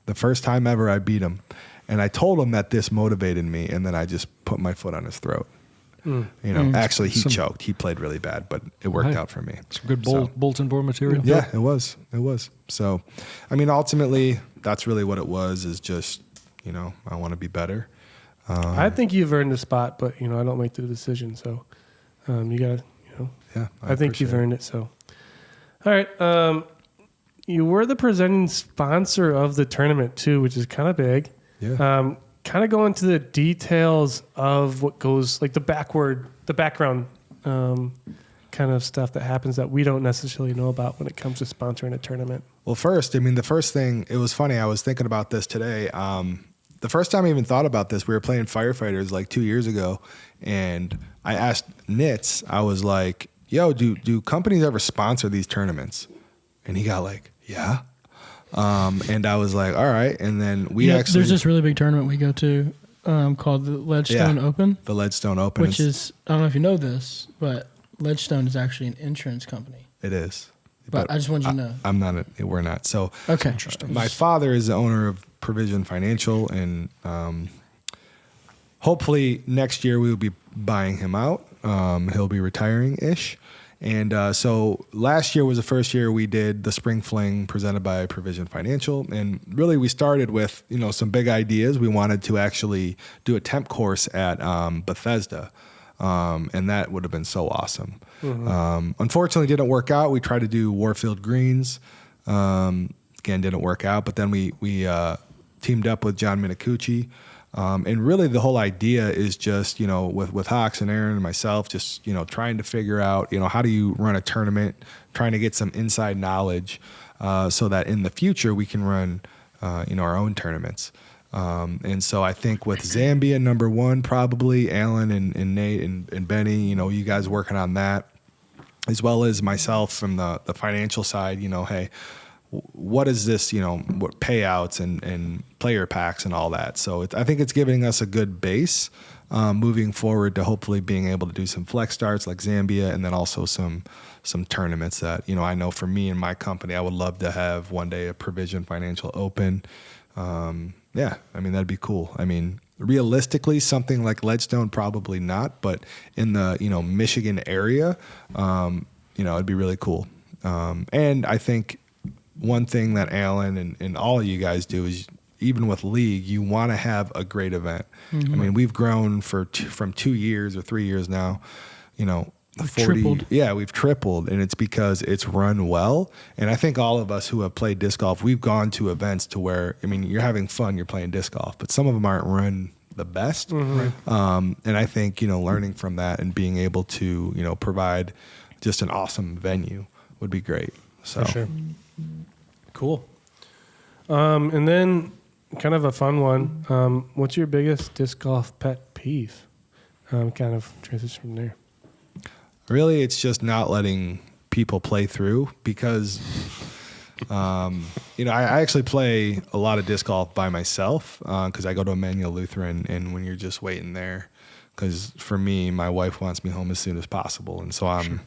S4: The first time ever I beat him. And I told him that this motivated me, and then I just put my foot on his throat. Actually, he choked. He played really bad, but it worked out for me.
S2: Some good bulletin board material.
S4: Yeah, it was. So, ultimately, that's really what it was, is just, I want to be better.
S1: I think you've earned a spot, but, I don't make the decision. So you got to,
S4: Yeah,
S1: I think you've earned it. So, all right. You were the presenting sponsor of the tournament, too, which is kind of big.
S4: Yeah.
S1: Kind of go into the details of what goes, like the background kind of stuff that happens that we don't necessarily know about when it comes to sponsoring a tournament.
S4: Well, first, the first thing, it was funny. I was thinking about this today. The first time I even thought about this, we were playing Firefighters like 2 years ago, and I asked Nitz, I was like, yo, do companies ever sponsor these tournaments? And he got like, yeah. And I was like, all right. And then there's
S3: this really big tournament we go to called the Ledgestone Open,
S4: The Ledgestone Open.
S3: which is, I don't know if you know this, but Ledgestone is actually an insurance company.
S4: It is.
S3: But I just want you to know.
S4: I'm not. We're not. So
S3: Okay.
S4: my father is the owner of Provision Financial, and hopefully next year we will be buying him out. He'll be retiring ish. And so last year was the first year we did the Spring Fling presented by Provision Financial. And really we started with, some big ideas. We wanted to actually do a temp course at Bethesda. And that would have been so awesome. Mm-hmm. Unfortunately, didn't work out. We tried to do Warfield Greens. Again, didn't work out. But then we teamed up with John Minicucci. And really the whole idea is just, with Hawks and Aaron and myself, just, trying to figure out, how do you run a tournament, trying to get some inside knowledge so that in the future we can run, our own tournaments. And so I think with Zambia, number one, probably Alan and Nate and Benny, you guys working on that, as well as myself from the financial side, hey, what is this, what payouts and player packs and all that. So I think it's giving us a good base moving forward to hopefully being able to do some flex starts like Zambia, and then also some tournaments that, I know for me and my company, I would love to have one day a Provision Financial Open. That'd be cool. Realistically, something like Ledgestone, probably not, but in the, Michigan area, it'd be really cool. And I think one thing that Alan and all of you guys do is, even with league, you want to have a great event. Mm-hmm. We've grown from 2 years or 3 years now, 40,
S3: tripled.
S4: Yeah, we've tripled, and it's because it's run well. And I think all of us who have played disc golf, we've gone to events to where, you're having fun, you're playing disc golf, but some of them aren't run the best. Mm-hmm. And I think, learning from that and being able to, provide just an awesome venue would be great. So.
S1: For sure. Cool. And then kind of a fun one. What's your biggest disc golf pet peeve? Kind of transition from there.
S4: Really, it's just not letting people play through because, I actually play a lot of disc golf by myself because I go to Emmanuel Lutheran, and when you're just waiting there, because for me, my wife wants me home as soon as possible. And so I'm,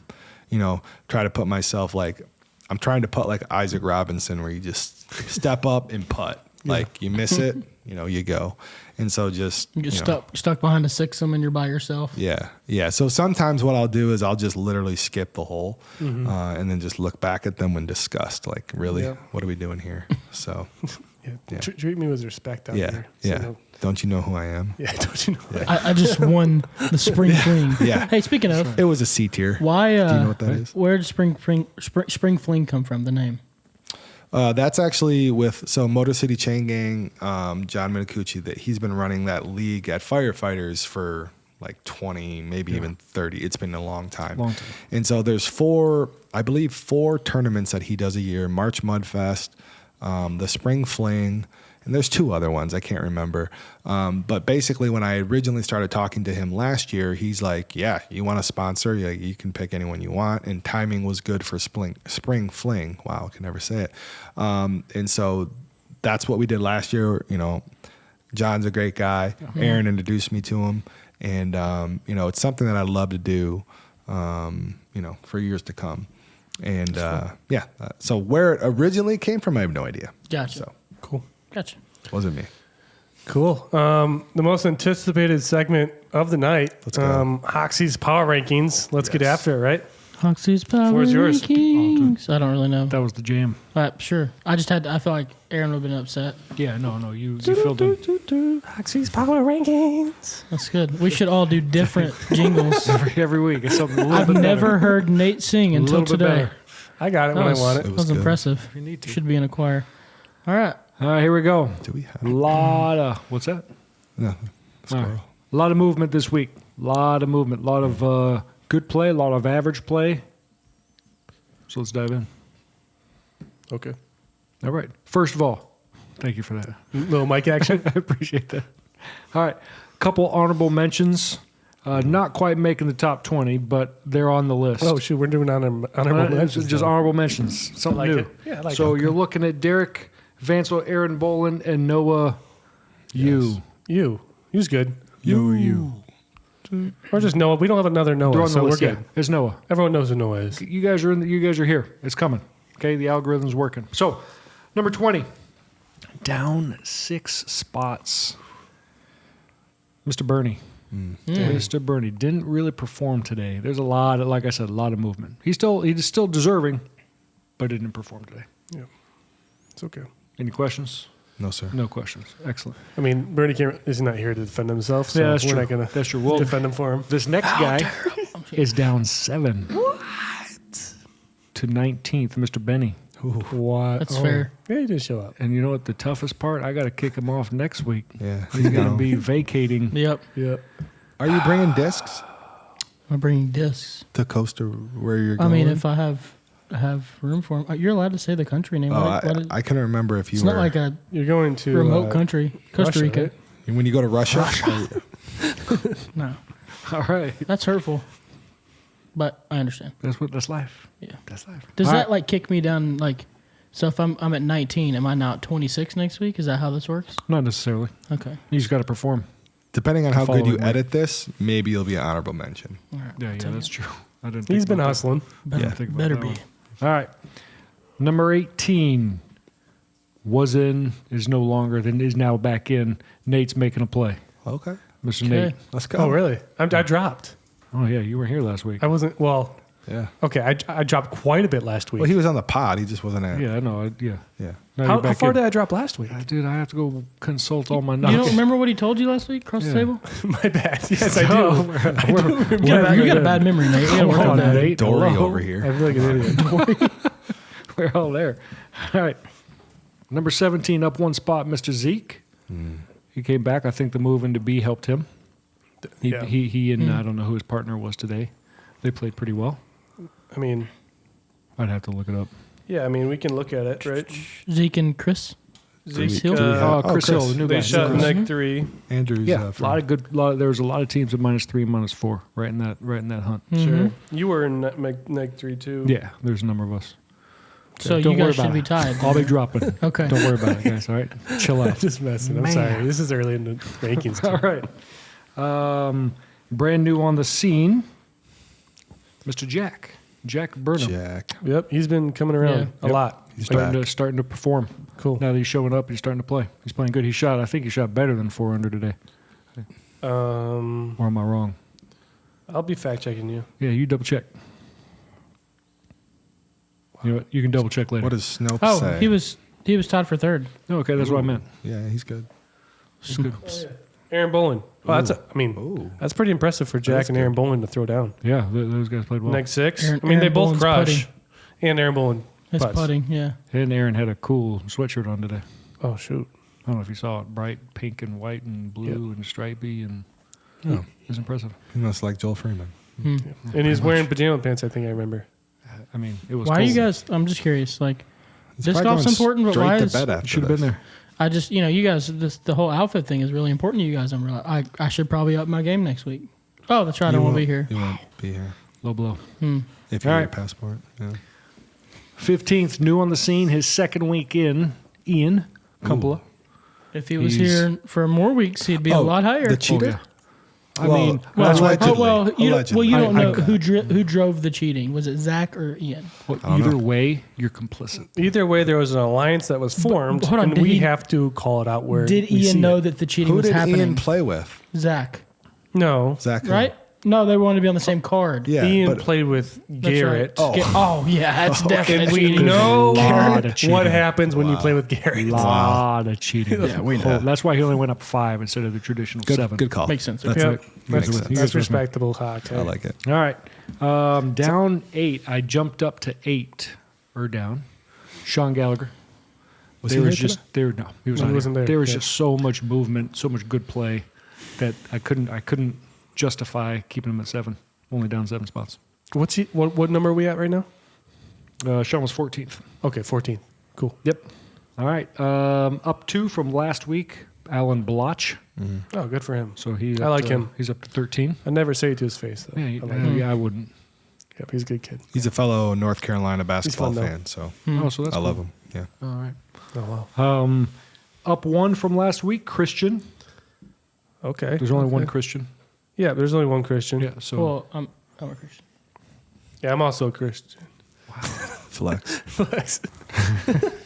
S4: try to put myself I'm trying to putt like Isaac Robinson, where you just step up and putt. Yeah. Like you miss it, you go. And so just
S3: you get stuck behind a sixum and you're by yourself.
S4: Yeah. Yeah. So sometimes what I'll do is I'll just literally skip the hole and then just look back at them when disgust. Like, really, what are we doing here? So
S1: treat me with respect out there.
S4: So don't you know who I am?
S1: Yeah. Don't you know?
S4: Yeah.
S3: I just won the Spring Fling.
S4: Yeah.
S3: Hey, speaking of,
S4: it was a C tier.
S3: Why?
S4: Do you know what that is?
S3: Where did Spring Fling come from? The name.
S4: That's actually with Motor City Chain Gang, John Minicucci, that he's been running that league at Firefighters for like 20, maybe even 30. It's been a long time. And so there's four tournaments that he does a year: March Mudfest, the Spring Fling, and there's two other ones I can't remember. But basically, when I originally started talking to him last year, he's like, "Yeah, you want a sponsor? Yeah, you can pick anyone you want." And timing was good for Spring Fling. Wow, I can never say it. And so that's what we did last year. John's a great guy. Aaron introduced me to him, and it's something that I'd love to do. For years to come. And so where it originally came from, I have no idea.
S3: Gotcha.
S4: So
S1: cool.
S3: Gotcha.
S4: Wasn't me.
S1: Cool. The most anticipated segment of the night.
S4: Let's go.
S1: Hoxie's Power Rankings. Let's get after it, right?
S3: Hoxie's Power
S1: Floor's yours.
S3: Rankings. I don't really know.
S2: That was the jam.
S3: Sure. I felt like Aaron would have been upset.
S2: Yeah, no, you filled in.
S1: Hoxie's Power Rankings.
S3: That's good. We should all do different jingles.
S2: every week. It's something
S3: I've never heard Nate sing until today.
S1: I got it when I want it.
S3: That was impressive.
S2: You need to.
S3: Should be in a choir. All right.
S2: All right, here we go.
S4: Do we have
S2: lot of what's that?
S4: No.
S2: Right. A lot of movement this week. A lot of good play, a lot of average play. So let's dive in.
S1: Okay.
S2: All right. First of all, thank you for that.
S1: Little mic action.
S2: I appreciate that. All right. Couple honorable mentions. Not quite making the top 20, but they're on the list.
S1: Oh, shoot. We're doing honorable mentions.
S2: Just honorable mentions. Something
S1: like
S2: new.
S1: it. Yeah, I like
S2: so
S1: it.
S2: you're looking at Derek Vansel, Aaron Boland, and Noah Yu.
S1: You. He was good.
S2: You.
S1: Or just Noah. We don't have another
S2: They're
S1: Noah,
S2: on the
S1: so we're
S2: list.
S1: good.
S2: Yeah, it's Noah.
S1: Everyone knows who Noah is.
S2: You guys are You guys are here. It's coming. Okay, the algorithm's working. So, number 20, down 6 spots. Mr. Bernie. Mr. Bernie didn't really perform today. There's a lot, like I said, a lot of movement. He's still deserving, but didn't perform today.
S1: Yeah. It's okay.
S2: Any questions?
S4: No, sir.
S2: No questions. Excellent.
S1: I mean, Bernie is not here to defend himself, so
S2: Yeah, that's
S1: we're
S2: true.
S1: not going to
S2: That's true. Well,
S1: defend him for him.
S2: this next guy is down 7. What? To 19th, Mr. Benny.
S1: What?
S3: That's fair.
S1: Yeah, he did show up.
S2: And you know what the toughest part? I got to kick him off next week.
S4: Yeah.
S2: He's going to be vacating.
S3: Yep.
S1: Yep.
S4: Are you bringing discs
S3: I'm bringing discs.
S4: to Costa where you're
S3: I
S4: going?
S3: mean, if I have room for them, you're allowed to say the country name.
S4: I couldn't remember if you
S3: it's
S4: were.
S3: not like a
S1: You're going to
S3: remote country, Costa
S1: Russia,
S3: Rica.
S1: right?
S4: When you go to Russia?
S3: No,
S2: All right.
S3: that's hurtful. But I understand.
S2: That's life.
S3: Yeah.
S2: That's life.
S3: Does
S2: All
S3: that
S2: right.
S3: like kick me down? Like, so if I'm at 19, am I now at 26 next week? Is that how this works?
S2: Not necessarily.
S3: Okay.
S2: You just got to perform.
S4: Depending on how good you
S2: Following
S4: edit this, maybe you'll be an honorable mention.
S3: All right.
S2: Yeah,
S3: Tell
S2: that's
S3: you.
S2: true. I didn't.
S1: He's
S2: think
S1: been
S2: about
S1: hustling.
S3: Better,
S2: Yeah, think about
S3: better
S2: that
S3: be.
S2: one. All right. Number 18 is no longer, then is now back in. Nate's making a play.
S4: Okay.
S2: Mr.
S3: Okay.
S2: Nate.
S4: Let's go.
S1: Oh, really? I dropped.
S2: Oh, yeah, you were here last week.
S1: I wasn't, well,
S4: Yeah.
S1: okay, I dropped quite a bit last week.
S4: Well, he was on the pod. He just wasn't at.
S2: Yeah, I know. Yeah.
S4: Yeah.
S2: Now
S1: how
S2: you're back
S1: far
S2: in.
S1: did I drop last week?
S2: Dude, I have to go consult all my
S3: You
S2: notes.
S3: don't remember what he told you last week across
S2: Yeah.
S3: the table?
S1: My bad. Yes, I do.
S3: You got a bad memory, Nate. You gotta work
S2: Come
S3: on
S2: on,
S3: that.
S2: Nate.
S4: Dory
S2: Hello.
S4: over here.
S1: I feel like an idiot.
S2: We're all there. All right. Number 17, up 1 spot, Mr. Zeke. He came back. I think the move into B helped him.
S1: Yeah.
S2: He and I don't know who his partner was today. They played pretty well.
S1: I mean,
S2: I'd have to look it up.
S1: yeah, I mean, we can look at it, right?
S3: Zeke and Chris.
S1: Zeke,
S3: Hill?
S2: Chris Hill, the new guy.
S1: they shot
S2: Chris.
S1: neg 3.
S4: Andrew's.
S2: Yeah,
S4: from-
S2: a lot of good. There was a lot of teams with -3, -4, right in that hunt.
S1: Sure. You were in neg 3 too.
S2: Yeah, there's a number of us.
S3: So
S2: Don't
S3: you
S2: worry
S3: guys should
S2: about
S3: be
S2: it.
S3: tied.
S2: I'll be dropping.
S3: Okay.
S2: Don't worry about it, guys. All right, chill out.
S1: Just messing. I'm
S2: Man.
S1: sorry. This is early in the rankings.
S2: All right. Brand new on the scene, Mr. Jack Burnham.
S4: Jack.
S1: Yep, he's been coming around
S3: Yeah.
S1: a lot.
S4: He's
S2: Starting to perform.
S1: Cool.
S2: Now that he's showing up, he's starting to play. He's playing good. I think he shot better than 4 under today. Or am I wrong?
S1: I'll be fact checking you.
S2: Yeah, you double check. You know what? You can double check later.
S4: What does Snopes
S3: Oh,
S4: say?
S3: he was tied for third.
S2: Oh, okay, that's what I meant.
S4: Yeah, he's good.
S2: It's good.
S1: Aaron Bolin. Oh, that's pretty impressive for Jack and Aaron Bolin to throw down.
S2: Yeah, those guys played well.
S1: Neg 6.
S3: Aaron-
S1: I mean, they
S3: Aaron
S1: both
S3: Bolin's
S1: crush.
S3: putting.
S1: And Aaron Bolin.
S3: It's
S1: putts.
S3: putting, yeah.
S2: And Aaron had a cool sweatshirt on today.
S1: Oh, shoot.
S2: I don't know if you saw it. Bright pink and white and blue and stripy, and
S4: Oh.
S2: it was impressive.
S4: He must like Joel Freeman.
S1: And he's wearing pajama pants, I think I remember.
S2: I mean, it was
S3: Why
S2: cool.
S3: are you guys? I'm just curious. Like,
S4: He's
S3: disc
S4: probably
S3: golf's
S4: going
S3: important, but
S4: straight
S3: why
S4: to
S3: is?
S4: bed after
S2: Should have been
S4: this.
S2: there.
S3: I just, you guys, the whole outfit thing is really important to you guys. I should probably up my game next week. Oh, that's right. I won't be here.
S4: You won't be here
S2: Low blow.
S4: if you
S2: All
S4: get a
S2: right.
S4: passport. Yeah.
S2: 15th, new on the scene, his second week in, Ian Kumpala.
S3: If he was
S2: He's-
S3: here for more weeks, he'd be a lot higher.
S4: The cheater?
S2: yeah. I
S4: Well,
S2: mean,
S4: allegedly.
S3: you
S4: Allegedly.
S3: don't know
S2: I-
S3: who drove the cheating. Was it Zach or Ian?
S2: either way, you're complicit.
S1: Either way, there was an alliance that was formed,
S3: hold on,
S1: and
S3: did
S1: we
S3: he-
S1: have to call it out where
S3: Did
S1: we see
S3: Ian know
S1: it.
S3: that the cheating
S4: Who
S3: was
S4: did
S3: happening?
S4: Ian play with?
S3: Zach,
S1: No.
S4: Zach. who?
S3: right? No, they wanted to be on the same card.
S4: Yeah.
S1: Ian
S4: but
S1: played with
S3: That's
S1: Garrett.
S3: Right. Oh, yeah, that's definitely
S1: And we
S3: cheating.
S1: know
S2: Lot of cheating.
S1: what happens when you play with Garrett.
S2: Lot of cheating.
S3: Yeah, we
S4: know.
S2: That's why he only went up 5 instead of the traditional
S4: Good,
S2: 7.
S4: good call.
S3: Makes sense.
S4: That's,
S1: Yep.
S4: it.
S1: That's-
S4: Makes
S2: with-
S4: sense.
S2: you
S1: That's
S2: guys with me.
S1: respectable, Hawk.
S4: I like it.
S2: All right. Down 8. I jumped up to 8 or down. Sean Gallagher.
S4: Was
S2: There
S4: he
S2: was
S4: here
S2: just there. No, he was
S1: No,
S2: not
S1: he wasn't
S2: here.
S1: there.
S2: There was
S1: Yeah.
S2: just so much movement, so much good play that I couldn't justify keeping him at 7. Only down 7 spots.
S1: What number are we at right now?
S2: Sean was 14th.
S1: Okay, 14. Cool.
S2: Yep. All right. Up 2 from last week. Alan Bloch.
S1: Oh, good for him.
S2: So he.
S1: I like him.
S2: He's up to 13.
S1: I never say it to his face though.
S2: Yeah,
S1: I like him.
S2: yeah, I wouldn't.
S1: Yep, he's a good kid.
S4: He's a fellow North Carolina basketball
S1: fun, though.
S4: fan, so
S2: Oh, so that's
S4: I love
S2: cool.
S4: him. Yeah.
S2: All right.
S1: Oh wow.
S2: Up 1 from last week. Christian.
S1: Okay.
S2: There's only one
S1: Okay.
S2: Christian.
S1: Yeah, there's only one Christian.
S2: Yeah. So
S3: Well, I'm a Christian.
S1: Yeah, I'm also a Christian.
S4: Flex.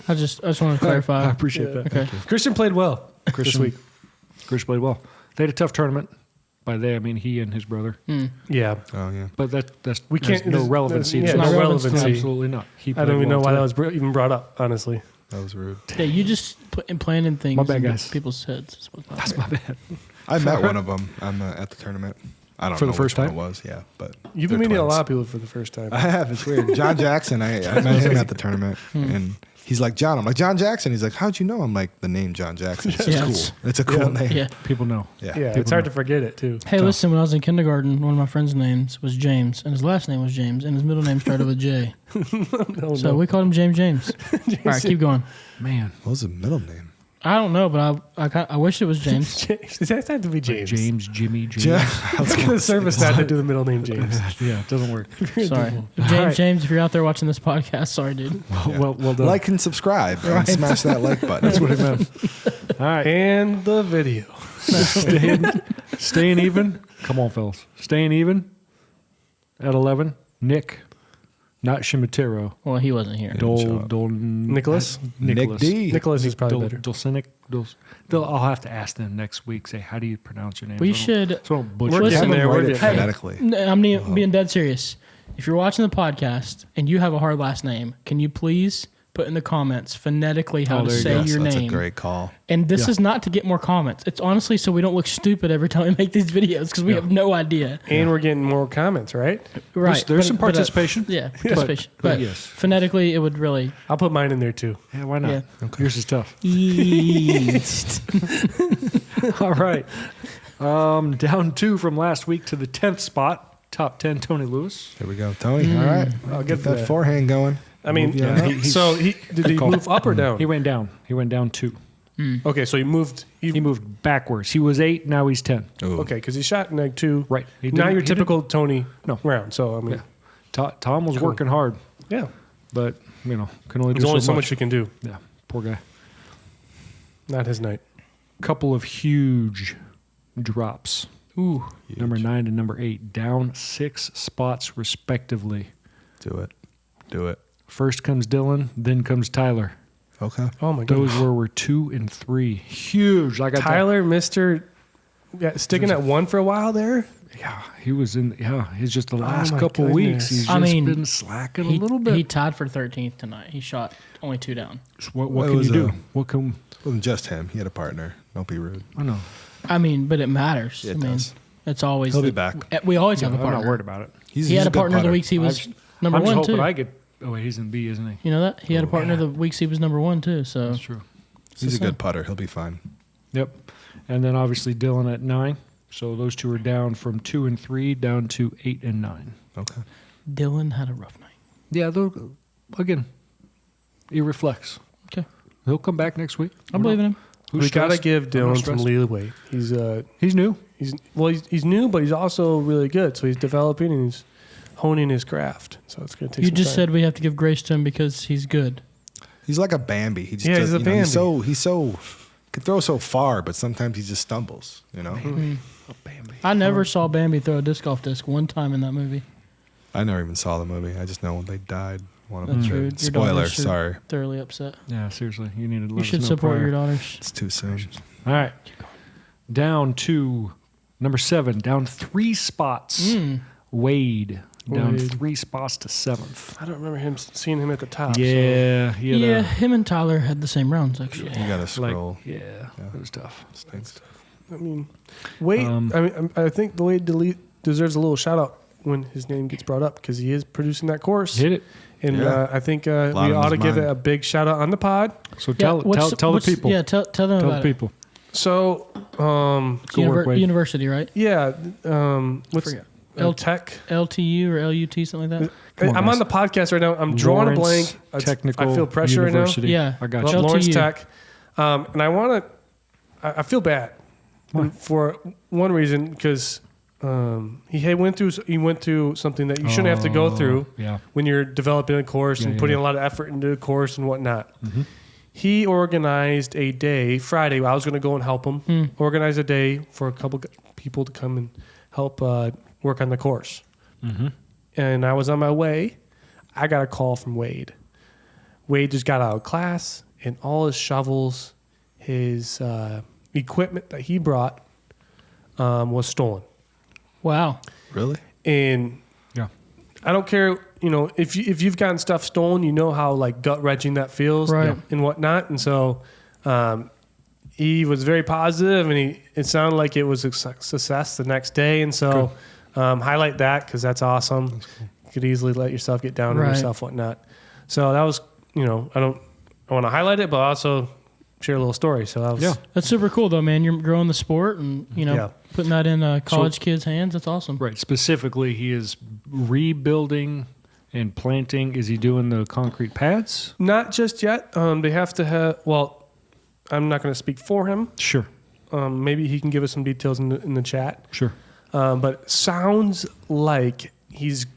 S3: I just want to
S2: I
S3: clarify.
S2: appreciate
S1: Yeah.
S2: that.
S3: Okay.
S1: Christian played well
S2: Christian,
S1: this week.
S2: Christian played well. They had a tough tournament. By they, I mean he and his brother.
S1: Yeah.
S4: Oh yeah.
S2: But that's
S1: We
S2: there's
S1: can't-
S2: no
S1: there's-
S2: relevancy.
S1: there's-
S2: to
S1: yeah,
S2: that.
S1: no relevancy.
S2: Absolutely not. He
S1: I don't
S2: played
S1: even know
S2: well
S1: why
S2: today.
S1: that was even brought up, honestly.
S4: That was rude.
S3: Yeah, you just put planting things
S2: My bad,
S3: in
S2: guys.
S3: people's heads. Is what's
S2: That's my bad.
S4: I met one of them at the tournament. I don't
S2: For
S4: know
S2: the first
S4: which one
S2: time?
S4: it was. Yeah, but
S1: You've
S4: they're
S1: been meeting a
S4: twins.
S1: lot of people for the first time.
S4: I have. It's weird. John Jackson. I met him at the tournament, and he's like John. I'm like John Jackson. He's like, how'd you know? I'm like the name John Jackson. It's just
S3: Yeah,
S4: cool. It's a cool name.
S3: Yeah.
S2: People know.
S4: Yeah.
S1: Yeah,
S2: People
S1: it's hard
S2: know.
S1: to forget it too.
S3: Hey, listen, when I was in kindergarten, one of my friends' names was James, and his last name was James, and his middle name started with J.
S1: No,
S3: So we called him James. All right, keep going.
S2: Man.
S4: What was the middle name?
S3: I don't know, but I wish it was James.
S1: James. It has to be James.
S2: James, Jimmy, James.
S1: The service had to do the middle name James.
S2: Yeah, it doesn't work.
S3: Sorry.
S2: All
S3: James,
S2: right.
S3: James, if you're out there watching this podcast, sorry, dude.
S2: Well done.
S4: Like and subscribe and smash that like button.
S2: That's what it meant. All right.
S1: And the video.
S2: Staying even. Come on, fellas. Staying even at 11. Nick, not Shimatero.
S3: Well, he wasn't here.
S1: Nicholas?
S4: Nick D.
S1: Nicholas is probably better.
S2: Dolcinic. I'll have to ask them next week. Say, how do you pronounce your name?
S3: We
S2: So I don't-
S3: should.
S2: So I don't butcher
S1: We're
S2: it.
S1: getting
S3: Listen,
S1: there.
S4: Write
S1: We're
S4: it
S1: getting
S3: Hey,
S4: phonetically.
S3: I'm being dead serious. If you're watching the podcast and you have a hard last name, can you please put in the comments phonetically how to
S2: there you
S3: say
S2: go.
S3: your
S4: That's
S3: name?
S4: a great call.
S3: And this
S2: Yeah.
S3: is not to get more comments. It's honestly so we don't look stupid every time we make these videos because we have no idea.
S1: And we're getting more comments, right?
S3: Right.
S2: There's some
S3: but,
S2: participation.
S3: yeah, participation.
S2: but
S3: But,
S2: yes.
S3: phonetically, it would really.
S1: I'll put mine in there too.
S2: Yeah, why not?
S3: Yeah.
S2: Yours is tough.
S3: East.
S2: All right. Down 2 from last week to the 10th spot. Top 10, Tony Lewis.
S4: Here we go, Tony. All right,
S1: I'll
S4: get
S1: get
S4: that
S1: that.
S4: forehand going.
S1: I mean,
S4: Move you on up.
S1: did he
S2: call.
S1: move up or down?
S2: He went down. He went down 2.
S1: Okay, so he moved.
S2: He moved backwards. He was 8, now he's 10.
S4: Ooh.
S1: Okay, because he shot in like 2.
S2: Right. He
S1: Now
S2: didn't-
S1: your
S2: he
S1: typical Tony
S2: No.
S1: round. So I mean,
S2: Tom was working hard,
S1: yeah,
S2: but, can only
S1: there's
S2: do
S1: only
S2: so
S1: so
S2: much.
S1: much you can do.
S2: Yeah, poor guy.
S1: Not his night.
S2: Couple of huge drops.
S3: Ooh.
S2: Number 9 and number 8, down 6 spots respectively.
S4: Do it. Do it.
S2: First comes Dylan, then comes Tyler.
S4: Okay.
S1: Oh my god,
S2: Those were 2 and 3. Huge. Like
S1: Tyler, Mister, sticking at 1 for a while there.
S2: Yeah, he was in. Yeah, he's just the last
S1: my
S2: couple weeks.
S1: goodness.
S2: He's
S3: I
S2: just
S3: mean,
S2: been slacking
S3: He,
S2: a little bit.
S3: he tied for 13th tonight. He shot only 2 down.
S2: what
S4: Well, it
S2: can you
S4: was
S2: do?
S4: a-
S2: What can
S4: It wasn't just him. He had a partner. Don't be rude.
S2: I know?
S3: I mean, but it matters.
S4: It
S3: I mean,
S4: does.
S3: it's always.
S4: He'll be back.
S3: We always have a
S2: I'm
S3: partner.
S2: not worried about it.
S3: He had a partner the weeks he was number
S2: I'm just
S3: 1
S2: hoping
S3: too.
S2: I get. Oh, wait, he's in B, isn't he?
S3: You know that he had a partner the weeks he was number 1 too. So
S2: That's true.
S4: He's a good putter. He'll be fine.
S2: Yep. And then obviously Dylan at 9. So those 2 are down from 2 and 3 down to 8 and 9.
S4: Okay.
S3: Dylan had a rough night.
S2: Yeah, again, it reflects.
S3: Okay,
S2: He'll come back next week.
S3: I believe in him.
S2: Who's
S1: We gotta
S2: stressed?
S1: give
S2: I'm not
S1: Dylan some
S2: stressed.
S1: leeway.
S2: He's new.
S1: He's new, but he's also really good. So he's developing and he's honing his craft. So it's gonna take.
S3: You
S1: some
S3: just
S1: time.
S3: said we have to give grace to him because he's good.
S4: He's like a Bambi. He just
S1: Yeah,
S4: does,
S1: he's a Bambi.
S4: He's so can throw so far, but sometimes he just stumbles.
S2: Bambi.
S3: I never saw Bambi throw a disc golf disc one time in that movie.
S4: I never even saw the movie. I just know when they died. One of
S3: That's
S4: them.
S3: rude. Your
S4: Spoiler.
S3: daughters should-
S4: Sorry,
S3: Thoroughly upset.
S2: Yeah, seriously, you need to. Let
S3: You
S2: us
S3: should
S2: know
S3: support
S2: prior.
S3: your daughters.
S4: it's too soon.
S2: All right. Down to number 7, down 3 spots. Wade down
S1: Wade.
S2: 3 spots to 7th.
S1: I don't remember seeing him at the top.
S2: Yeah, he had
S3: Yeah, him and Tyler had the same rounds actually.
S4: You gotta
S2: So, like,
S4: scroll.
S2: yeah, it was tough.
S4: Stinks.
S1: I mean, Wade. I think the Wade deserves a little shout out when his name gets brought up because he is producing that course.
S2: Hit it.
S1: And
S4: Yeah.
S1: I think we
S4: on
S1: ought to
S4: his
S1: give it
S4: mind.
S1: a big shout out on the pod.
S2: So
S3: Yeah,
S2: tell the people.
S3: Yeah, tell them
S2: Tell the
S3: about it.
S2: people.
S1: So,
S2: Good work, Wade.
S3: University, right?
S1: yeah, what's
S3: forget.
S1: Tech?
S3: LTU or LUT, something like that.
S2: Come on,
S1: I'm
S2: guys.
S1: on the podcast right now. I'm drawing a
S2: Lawrence
S1: blank.
S2: Technical
S1: I feel pressure
S2: University.
S3: Yeah.
S2: I got
S1: right
S2: you.
S1: now. Lawrence
S3: LTU.
S1: Tech. And I want to. I feel bad for one reason because he went through something that you shouldn't have to go through
S2: Yeah.
S1: when you're developing a course
S2: Yeah,
S1: and
S2: yeah,
S1: putting
S2: yeah.
S1: a lot of effort into the course and whatnot. he organized a day Friday. I was going to go and help him. Organize a day for a couple people to come and help work on the course. And I was on my way. I got a call from Wade. Wade just got out of class, and all his shovels, his equipment that he brought was stolen.
S3: Wow.
S4: Really?
S1: And
S2: Yeah.
S1: I don't care, if you've gotten stuff stolen, you know how like gut wrenching that feels,
S3: Right.
S1: and whatnot. And so he was very positive, and it sounded like it was a success the next day. And so highlight that because that's awesome. You could easily let yourself get down on yourself, whatnot. So that was, I want to highlight it, but also share a little story. So that was
S3: That's super cool though, man. You're growing the sport and putting that in college kids' hands. That's awesome.
S2: Right. Specifically, he is rebuilding and planting. Is he doing the concrete pads?
S1: Not just yet. They have to have. Well, I'm not going to speak for him.
S2: Sure.
S1: Maybe he can give us some details in the chat.
S2: Sure.
S1: But it sounds like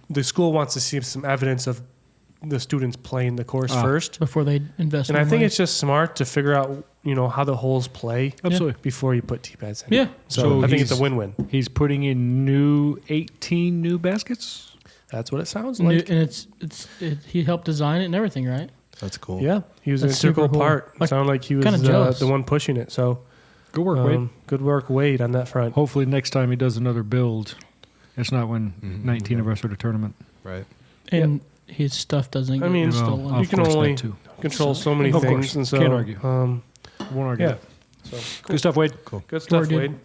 S1: the school wants to see some evidence of the students playing the course first
S3: Before they invest.
S1: and I
S3: more
S1: think
S3: money.
S1: it's just smart to figure out how the holes play
S2: Absolutely.
S1: before you put T-pads in.
S3: Yeah.
S1: So I think it's a
S2: he's-
S1: win-win.
S2: He's putting in 18 new baskets.
S1: That's what it sounds
S3: And
S1: like.
S3: he helped design it and everything, right?
S4: That's cool.
S1: Yeah, he was
S3: That's
S1: an integral
S3: super cool.
S1: part. It
S3: Like,
S1: sounded like he was
S3: kinda jealous.
S1: the one pushing it. So
S2: Good work, Wade.
S1: good work, Wade, on that front.
S2: Hopefully, next time he does another build, it's not when 19 of us are at a tournament.
S4: Right.
S3: And his stuff doesn't get
S1: mean,
S3: stolen.
S2: well,
S1: you
S2: of
S1: can
S2: course
S1: only
S2: that too.
S1: control so many
S2: Of
S1: things,
S2: course.
S1: and so
S2: Can't argue. Won't argue.
S1: Yeah,
S2: that.
S1: so
S2: Good stuff, Wade.
S1: good stuff,
S3: dude.
S1: Wade.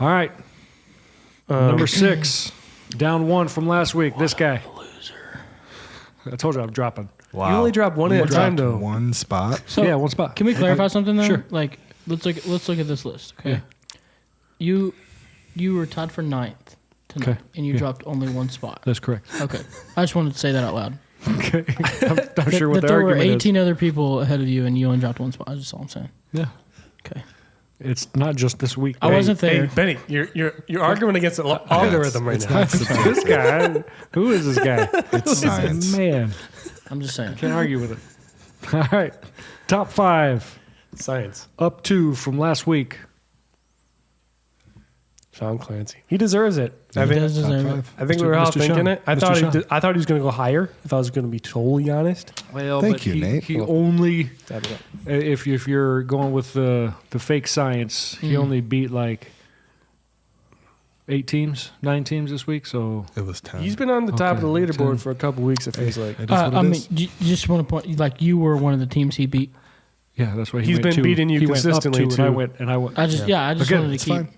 S2: All right. Number 6, down 1 from last week. This guy. Loser. I told you I'm dropping.
S4: Wow.
S1: You only dropped one at a time, though.
S4: One spot.
S3: So
S2: Yeah, one spot.
S3: Can we clarify something though?
S2: Sure.
S3: Like let's look at this list. Okay.
S2: Yeah.
S3: You were tied for 9th tonight,
S2: Okay.
S3: and you dropped only one spot.
S2: That's correct.
S3: Okay. I just wanted to say that out loud.
S2: Okay. I'm not sure what
S3: that
S2: the
S3: there were
S2: argument
S3: 18 other people ahead of you, and you only dropped one spot. That's just all I'm saying.
S2: is. Yeah.
S3: Okay.
S2: It's not just this week.
S3: I wasn't there.
S1: Hey, Benny, you're arguing against the algorithm right now.
S2: This guy. Who is this guy?
S4: It's science.
S2: Man.
S3: I'm just saying.
S2: Can't argue with it. All right. Top 5.
S1: Science.
S2: Up 2 from last week.
S1: Sean Clancy. He deserves it.
S3: He does deserve it.
S1: I think we were all
S2: Mr.
S1: thinking
S2: Sean.
S1: it. I
S2: Mr.
S1: thought
S2: Sean.
S1: I thought he was going to go higher. If I was going to be totally honest.
S2: Well,
S4: Thank
S2: but
S4: you, Nate.
S2: He only,
S1: That'd be it.
S2: if you're going with the fake science, he only beat like 8 teams, 9 teams this week. So
S4: It was 10.
S1: He's been on the top of the
S2: Okay,
S1: leaderboard
S2: 10.
S1: for a couple weeks. It feels like
S4: It is what it
S3: I mean,
S4: is.
S3: you just want to point like you were one of the teams he beat.
S2: yeah, that's why
S1: He's
S2: went
S1: been
S2: 2.
S1: beating you
S2: He went up
S1: consistently,
S2: 2,
S1: too.
S2: And I went.
S3: I just I just
S2: Again,
S3: wanted
S4: it's
S3: to keep.
S4: fine.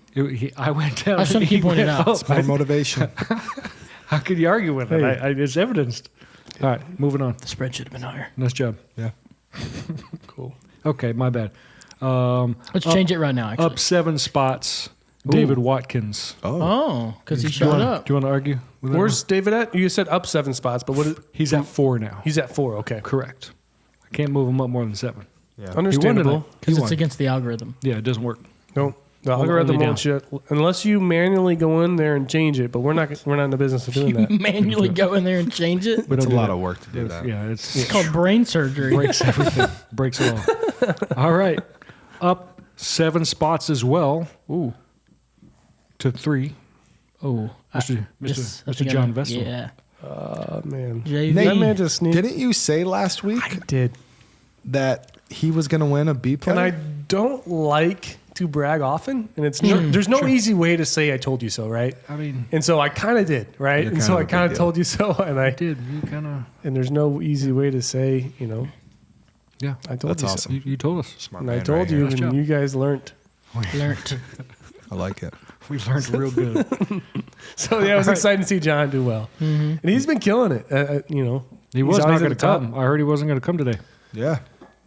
S2: I went down.
S3: I just wanted to
S2: he
S3: keep pointing it
S2: went
S3: out.
S2: up.
S4: It's more motivation.
S2: How could you argue with it?
S1: Hey.
S2: It's evidenced. All right, moving on.
S3: The spread should have been higher.
S2: Nice job.
S4: Yeah.
S1: cool.
S2: Okay, my bad.
S3: Let's change it right now. Actually.
S2: Up 7 spots. David Watkins.
S3: Oh, because he
S2: Do you
S3: showed
S2: wanna-
S3: up.
S2: Do you want to argue? With that
S1: Where's David at? You said up 7 spots, but what? Is,
S2: one? He's at 4 now.
S1: he's at 4. Okay,
S2: Correct. I can't move him up more than 7.
S4: Yeah.
S1: understandable.
S3: Because
S2: He
S3: it's
S2: won.
S3: against the algorithm.
S2: Yeah, it doesn't work.
S1: No, the
S2: Only
S1: algorithm
S2: down.
S1: won't shit unless you manually go in there and change it. But we're not in the business of doing that.
S3: Manually go in there and change it.
S2: We
S4: It's
S2: don't
S4: a
S2: do
S4: lot
S2: that.
S4: of work to do that.
S2: Yeah, it's
S3: It's called brain surgery.
S2: breaks everything. Breaks it all. All right. Up 7 spots as well.
S3: Ooh.
S2: To 3.
S3: Oh.
S2: Mr. John Vessel.
S3: Yeah.
S1: Oh man,
S3: JV.
S1: that man just sneaked.
S4: Didn't you say last week
S1: I did,
S4: that he was going to win a B
S1: and I
S4: player?
S1: don't like to brag often, and it's there's no easy way to say I told you so, right?
S2: I mean,
S1: And so I kind of did, right?
S4: You're
S1: And so
S4: kind of
S1: I
S4: a
S1: kind
S4: big
S1: of
S4: deal.
S1: told you so, and I
S2: did. You kind of.
S1: and there's no easy way to say,
S2: Yeah.
S1: I told
S4: That's
S1: you
S4: awesome.
S2: You told us.
S1: so,
S4: Smart
S1: and I
S4: man
S1: told
S4: right
S1: you,
S4: here.
S2: Nice
S1: and
S2: job.
S1: you guys learned.
S3: Learned.
S4: I like it.
S2: We learned real good.
S1: So yeah, I was
S2: All right.
S1: excited to see John do well, and he's been killing it.
S2: He was
S1: He's
S2: not
S1: always
S2: going
S1: at
S2: to
S1: the top.
S2: come. I heard he wasn't going to come today.
S4: Yeah.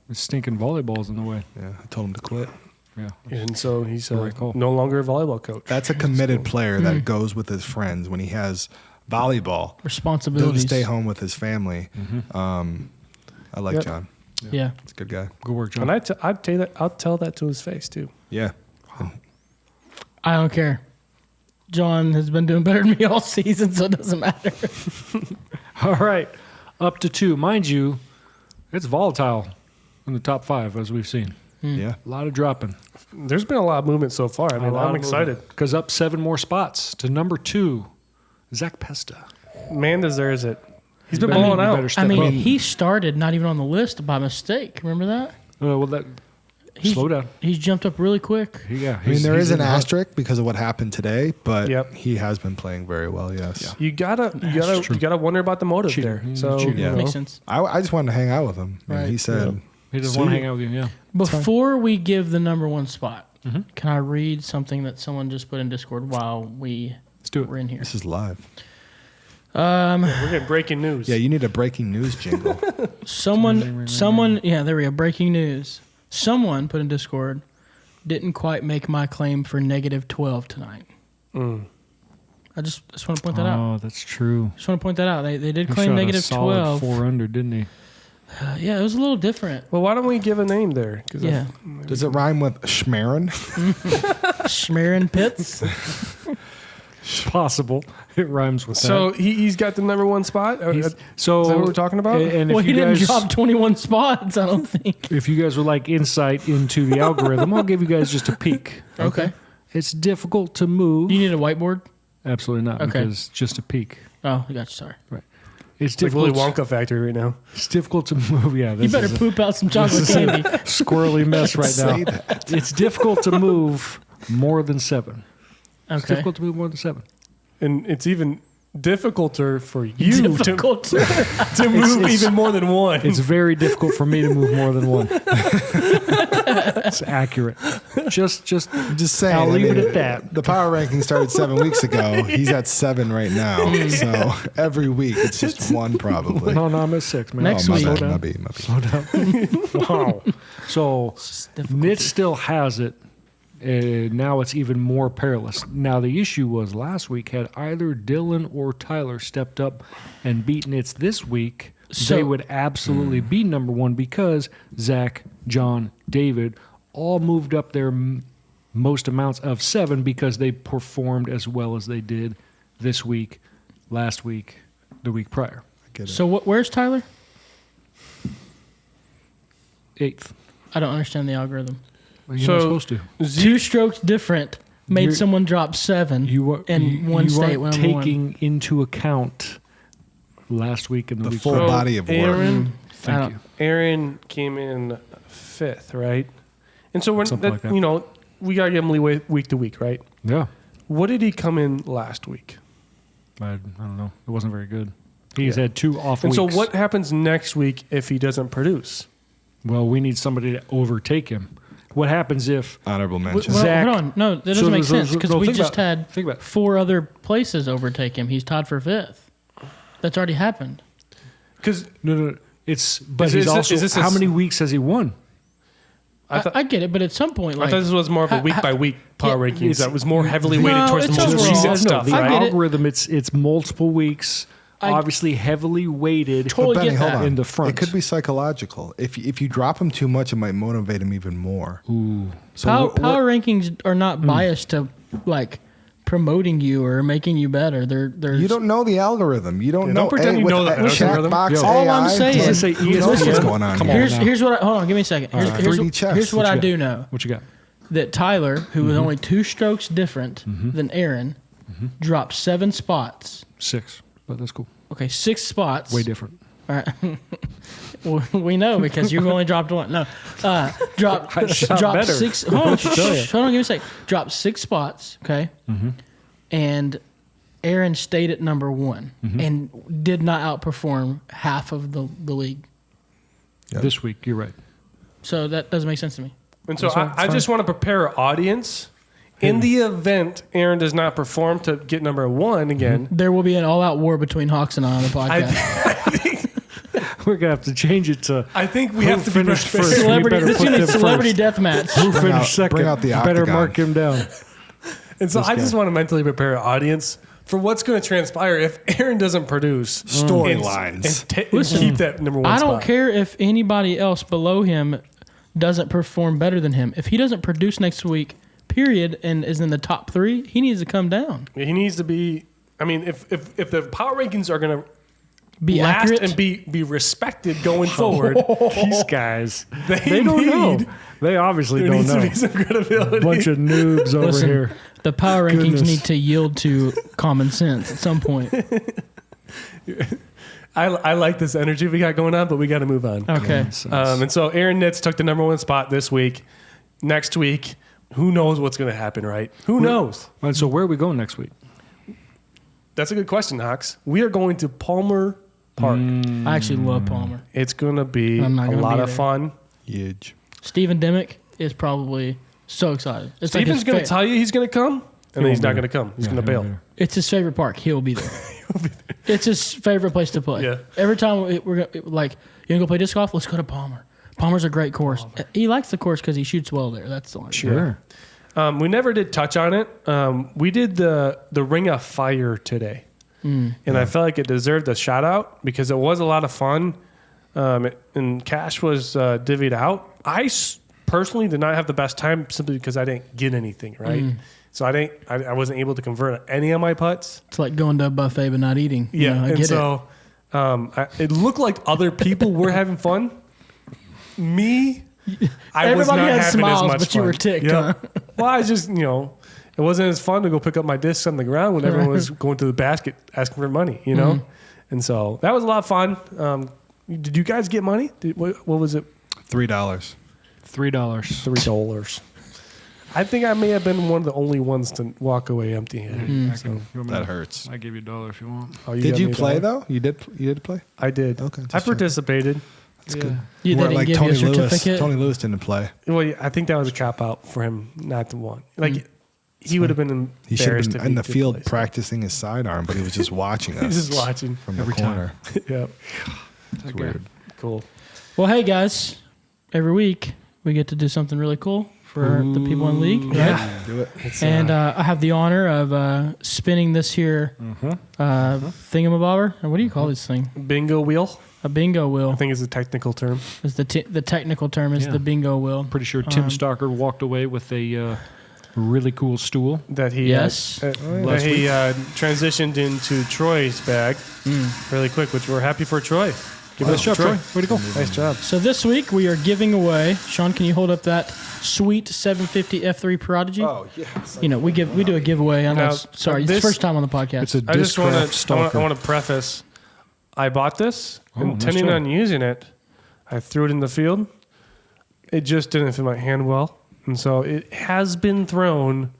S2: His stinking volleyball's in the way.
S4: Yeah. I told him to quit.
S2: Yeah.
S1: And so he's
S2: the right call.
S1: no longer a volleyball coach.
S4: That's a committed player that goes with his friends when he has volleyball. Doesn't
S3: Responsibilities.
S4: stay home with his family. I like
S1: Yep.
S4: John.
S3: Yeah.
S4: He's a good guy.
S2: Good work, John.
S1: And I'll tell that to his face too.
S4: Yeah.
S3: I don't care. John has been doing better than me all season, so it doesn't matter.
S2: All right. Up to 2. Mind you, it's volatile in the top 5, as we've seen.
S4: Yeah.
S2: A lot of dropping.
S1: There's been a lot of movement so far. I mean, I'm excited.
S2: Because up 7 more spots to number 2, Zach Pesta.
S1: Man deserves it. He's been
S2: better-
S1: balling
S2: you
S1: out.
S2: better step
S3: I mean,
S2: up.
S3: he started not even on the list by mistake. Remember that?
S2: Slow down.
S3: He's jumped up really quick.
S2: Yeah,
S4: I mean, there is
S2: in
S4: an
S2: the hunt.
S4: asterisk because of what happened today, but
S1: Yep.
S4: he has been playing very well. Yes.
S1: You gotta wonder about the motive
S2: Cheater.
S1: there.
S2: He's
S1: So
S2: a cheater.
S4: Yeah.
S3: Makes sense.
S4: I just wanted to hang out with him, and
S3: Right.
S4: he said,
S2: He doesn't
S4: See
S2: want to
S4: you.
S2: hang out with you, yeah.
S3: Before we give the number 1 spot,
S2: Mm-hmm.
S3: can I read something that someone just put in Discord while we
S2: Let's do it.
S3: were in here?
S4: "This is live."
S1: we're getting breaking news.
S4: Yeah, you need a breaking news jingle.
S3: Someone, yeah, there we go. Breaking news. Someone put in Discord, didn't quite make my claim for -12 tonight. I just want to point that out.
S2: Oh, that's true.
S3: Just want to point that out. They did
S2: He
S3: claim
S2: shot a solid
S3: -12.
S2: 4 under, didn't he?
S3: Yeah, it was a little different.
S1: Well, why don't we give a name there? 'Cause
S3: Yeah,
S4: Does it rhyme with Schmarin?
S3: Schmerin Pitts.
S2: Possible. It rhymes with
S1: So he's got the number 1 spot.
S2: so
S1: is that what we're talking about?
S2: And
S3: Well,
S2: if
S3: he
S2: you
S3: didn't
S2: guys,
S3: drop 21 spots. I don't think.
S2: if you guys would like insight into the algorithm, I'll give you guys just a peek.
S3: Okay.
S2: It's difficult to move.
S3: You need a whiteboard.
S2: Absolutely not,
S3: Okay.
S2: because just a peek.
S3: Oh, I got you. Sorry.
S2: It's
S1: It's like Willy
S2: difficult.
S1: Wonka factory right now.
S2: It's difficult to move. Yeah,
S3: You
S2: this
S3: better
S2: is a
S3: poop out some chocolate candy.
S2: squirrely mess right
S4: Say
S2: now.
S4: that.
S2: It's difficult to move more than 7. It's
S3: Okay.
S2: difficult to move more than 7.
S1: And it's even difficulter for you
S3: Difficult.
S1: to move
S2: it's-
S1: even more than 1.
S2: It's very difficult for me to move more than 1. It's accurate. Just
S4: Just saying.
S2: I'll
S4: I
S2: leave it
S4: mean,
S2: at that.
S4: The power ranking started 7 weeks ago. He's at 7 right now. So every week it's just 1 probably.
S2: No, I'm at 6, man.
S3: Next
S4: my
S3: week.
S4: bad,
S2: Slow
S4: my
S2: down.
S4: bad, my bad.
S2: Slow down. Wow. So
S3: difficult.
S2: Nitz still has it. Now it's even more perilous. Now the issue was last week had either Dylan or Tyler stepped up and beat Nitz this week,
S3: So-
S2: they would absolutely be number 1 because Zach, John, David all moved up their most amounts of 7 because they performed as well as they did this week, last week, the week prior.
S4: I get it.
S3: So where's Tyler?
S2: 8th.
S3: I don't understand the algorithm.
S2: Well, you're
S1: So-
S2: not supposed to.
S3: 2 strokes different made
S2: You're-
S3: someone drop 7. And one state
S2: aren't
S3: went number 1.
S2: taking into account last week and the
S4: the
S2: week
S4: full
S2: prior.
S4: body of work.
S1: Aaron,
S2: Thank you.
S1: Aaron came in 5th, right? And so we're
S2: Something like that.
S1: we gotta give him leeway week to week, right?
S2: Yeah.
S1: What did he come in last week?
S2: I don't know. It wasn't very good. He's had 2 off
S1: And
S2: weeks.
S1: so what happens next week if he doesn't produce?
S2: Well, we need somebody to overtake him. What happens if
S4: Honorable mention.
S3: Well,
S2: Zach-
S3: hold on. No, that doesn't
S2: So-
S3: make
S2: so-
S3: sense
S2: so-
S3: because
S2: no,
S3: we
S2: think
S3: just
S2: about it.
S3: had
S2: Think about it.
S3: 4 other places overtake him. He's tied for 5th. That's already happened.
S1: Because
S2: no. It's but
S1: Is
S2: he's
S1: this a-
S2: also
S1: is this a
S2: how
S1: s-
S2: many weeks has he won?
S3: I get it, but at some point,
S1: I
S3: like
S1: thought this was more of a week by week power
S3: yeah,
S1: rankings
S2: it's-
S1: that was more heavily weighted
S3: No,
S1: towards the
S3: it's
S1: most
S3: overall.
S1: recent
S3: No,
S1: stuff,
S2: the
S3: I get it.
S2: algorithm. It's multiple weeks.
S3: I-
S2: obviously, heavily weighted.
S3: Totally
S4: But Benny,
S3: get
S4: hold
S3: that.
S4: on.
S2: In the front.
S4: It could be psychological. If you drop him too much, it might motivate him even more.
S2: Ooh.
S4: So
S3: Power rankings are not biased to like promoting you or making you better. They're
S4: you don't know the algorithm. You don't
S1: Yeah,
S4: know.
S1: don't pretend you
S4: with
S1: know the algorithm.
S4: Checkbox
S2: Yo.
S3: All I'm
S4: AI,
S3: saying-
S2: Does it say
S4: who knows
S2: ESPN?
S4: what's going on
S2: Come
S4: here?
S2: on.
S3: Here's what. Hold on, give me a second. Here's,
S4: right.
S3: here's,
S4: 3D chess.
S3: here's what
S2: What
S3: I
S2: you
S3: do
S2: got?
S3: know.
S2: What you got?
S3: That Tyler, who was only 2 strokes different than Aaron, dropped 7 spots.
S2: 6, but that's cool.
S3: Okay, 6 spots.
S2: Way different.
S3: All right. Well, we know because you've only dropped 1. No, drop
S2: I shot
S3: drop
S2: better.
S3: 6. Hold on,
S2: Tell ya.
S3: hold on, give me a sec. Drop 6 spots. Okay, and Aaron stayed at number 1 and did not outperform half of the league.
S4: Yep.
S2: This week, you're right.
S3: So that doesn't make sense to me.
S1: And so
S2: That's fine,
S1: I
S2: it's
S1: just want to prepare our audience. In the event Aaron does not perform to get number 1 again,
S3: There will be an all-out war between Hawks and I on the podcast.
S2: We're gonna have to change it to
S1: I think we
S2: who
S1: have to be
S2: finished
S1: prepared.
S2: first.
S3: Celebrity.
S2: We better
S3: This is
S2: put
S3: gonna be
S2: them
S3: celebrity
S2: first.
S3: death match.
S2: Who
S4: Bring
S2: finished
S4: out-
S2: second?
S4: bring out the
S2: Better
S4: octagon.
S2: mark him down.
S1: And so
S2: This
S1: I
S2: guy.
S1: just want to mentally prepare our audience for what's going to transpire if Aaron doesn't produce.
S4: Storylines.
S1: And
S3: Listen,
S1: keep that number 1
S3: I don't
S1: spot.
S3: care if anybody else below him doesn't perform better than him. If he doesn't produce next week, period, and is in the top 3, he needs to come down.
S1: He needs to be. I mean, if the power rankings are going to
S3: Be
S1: last
S3: accurate?
S1: and be respected going forward.
S2: These guys,
S1: They
S2: they don't know.
S1: need-
S2: They obviously
S1: There
S2: don't
S1: needs to
S2: know.
S1: be some credibility.
S2: Bunch of noobs over
S3: Listen,
S2: here.
S3: the power rankings
S2: Goodness.
S3: need to yield to common sense at some point.
S1: I like this energy we got going on, but we got to move on.
S3: Okay.
S1: And so Aaron Nitz took the number 1 spot this week. Next week, who knows what's going to happen, right? Who knows?
S2: And so where are we going next week?
S1: That's a good question, Knox. We are going to Palmer Park.
S3: I actually love Palmer.
S1: It's going to be
S3: I'm not
S1: a
S3: gonna
S1: lot
S3: be
S1: of
S3: there.
S1: fun.
S4: Huge.
S3: Stephen Dimick is probably so excited. It's
S1: Steven's
S3: his
S1: going to tell you he's going to come, and then he's
S2: won't
S1: not
S2: be
S1: going to come. He's
S2: Yeah,
S1: going to
S2: he'll
S1: bail.
S2: be there.
S3: It's his favorite park. He'll be there. It's his favorite place to play.
S1: Yeah.
S3: Every time we're like, you gonna go play disc golf? Let's go to Palmer. Palmer's a great course. He likes the course because he shoots well there. That's the only.
S2: Sure.
S1: We never did touch on it. We did the Ring of Fire today. And I felt like it deserved a shout out because it was a lot of fun. And cash was divvied out. I personally did not have the best time simply because I didn't get anything, right? So I wasn't able to convert any of my putts.
S3: It's like going to a buffet but not eating. You
S1: Yeah.
S3: know, I
S1: And
S3: get
S1: so it looked like other people were having fun. Me, I was
S3: Everybody
S1: not
S3: had
S1: having
S3: smiles,
S1: as much
S3: but you
S1: fun.
S3: were ticked,
S1: Yep.
S3: huh?
S1: Well, I just, it wasn't as fun to go pick up my discs on the ground when everyone was going to the basket asking for money, And so that was a lot of fun. Did you guys get money? What was it?
S4: $3.
S2: $3.
S1: $3. I think I may have been one of the only ones to walk away empty-handed.
S4: That hurts.
S2: I give you $1 if you want.
S1: Oh,
S4: Did
S1: got
S4: you
S1: me
S4: play
S1: $1?
S4: though? You did play?
S1: I did.
S4: Okay, just
S1: I
S4: checking.
S1: participated.
S4: That's
S2: Yeah.
S4: good.
S3: They
S4: Weren't
S3: didn't give you a
S4: Lewis.
S3: certificate?
S4: Tony Lewis didn't play.
S1: Well, I think that was a cop out for him not to want. Like he would have been
S4: He should have
S1: embarrassed
S4: been
S1: if
S4: in
S1: he
S4: the
S1: did
S4: field
S1: play.
S4: practicing his sidearm, but he was just watching us.
S1: He's just watching.
S4: from the
S2: Every
S4: corner.
S1: Yep.
S4: It's weird.
S1: Cool.
S3: Well, hey guys, every week we get to do something really cool for the people in league, right?
S1: Yeah.
S4: Do it.
S1: It's,
S3: And I have the honor of spinning this here thingamabobber. Or what do you call this thing?
S1: bingo wheel.
S3: A bingo wheel.
S1: I think is a technical term.
S3: Is the technical term is
S2: Yeah.
S3: the bingo wheel.
S2: Pretty sure Tim Stalker walked away with a really cool stool.
S1: That he
S3: Yes.
S1: that he transitioned into Troy's bag really quick, which we're happy for Troy. Give
S2: Nice job, Troy. Way to go.
S1: Nice job.
S3: So this week we are giving away. Sean, can you hold up that sweet 750 F3 Prodigy?
S4: Oh yes.
S3: You know, we do a giveaway. I know.
S1: Now,
S3: Sorry, it's the
S1: this-
S3: first time on the podcast.
S2: It's a
S1: I just want
S2: Discraft
S1: to.
S2: Stalker.
S1: I want to preface. I bought this
S2: Oh, nice
S1: intending
S2: job.
S1: on using it. I threw it in the field. It just didn't fit my hand well, and so it has been thrown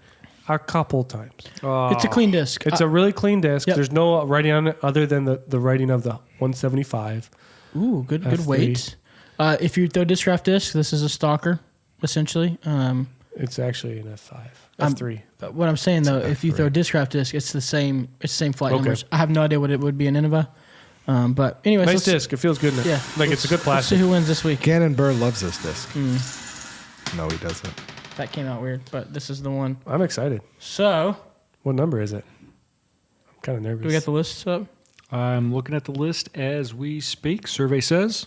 S1: a couple times.
S3: It's a clean disc.
S1: It's a really clean disc.
S3: Yep.
S1: There's no writing on it other than the writing of the 175.
S3: Ooh, good
S1: F3.
S3: weight. If you throw Discraft disc, this is a stalker, essentially.
S1: It's actually an F5,
S3: I'm-
S1: F3.
S3: What I'm saying though, if you throw Discraft disc, it's the same flight
S1: Okay.
S3: numbers. I have no idea what it would be in Innova. But anyways,
S1: Nice disc. It feels good in it.
S3: Yeah,
S1: Like it's a good
S3: Let's see
S1: plastic.
S3: who wins this week.
S4: Gannon Burr loves this disc. No, he doesn't.
S3: That came out weird, but this is the one.
S1: I'm excited.
S3: So,
S1: What number is it? I'm kind of nervous.
S3: do we got the list up?
S2: I'm looking at the list as we speak. Survey says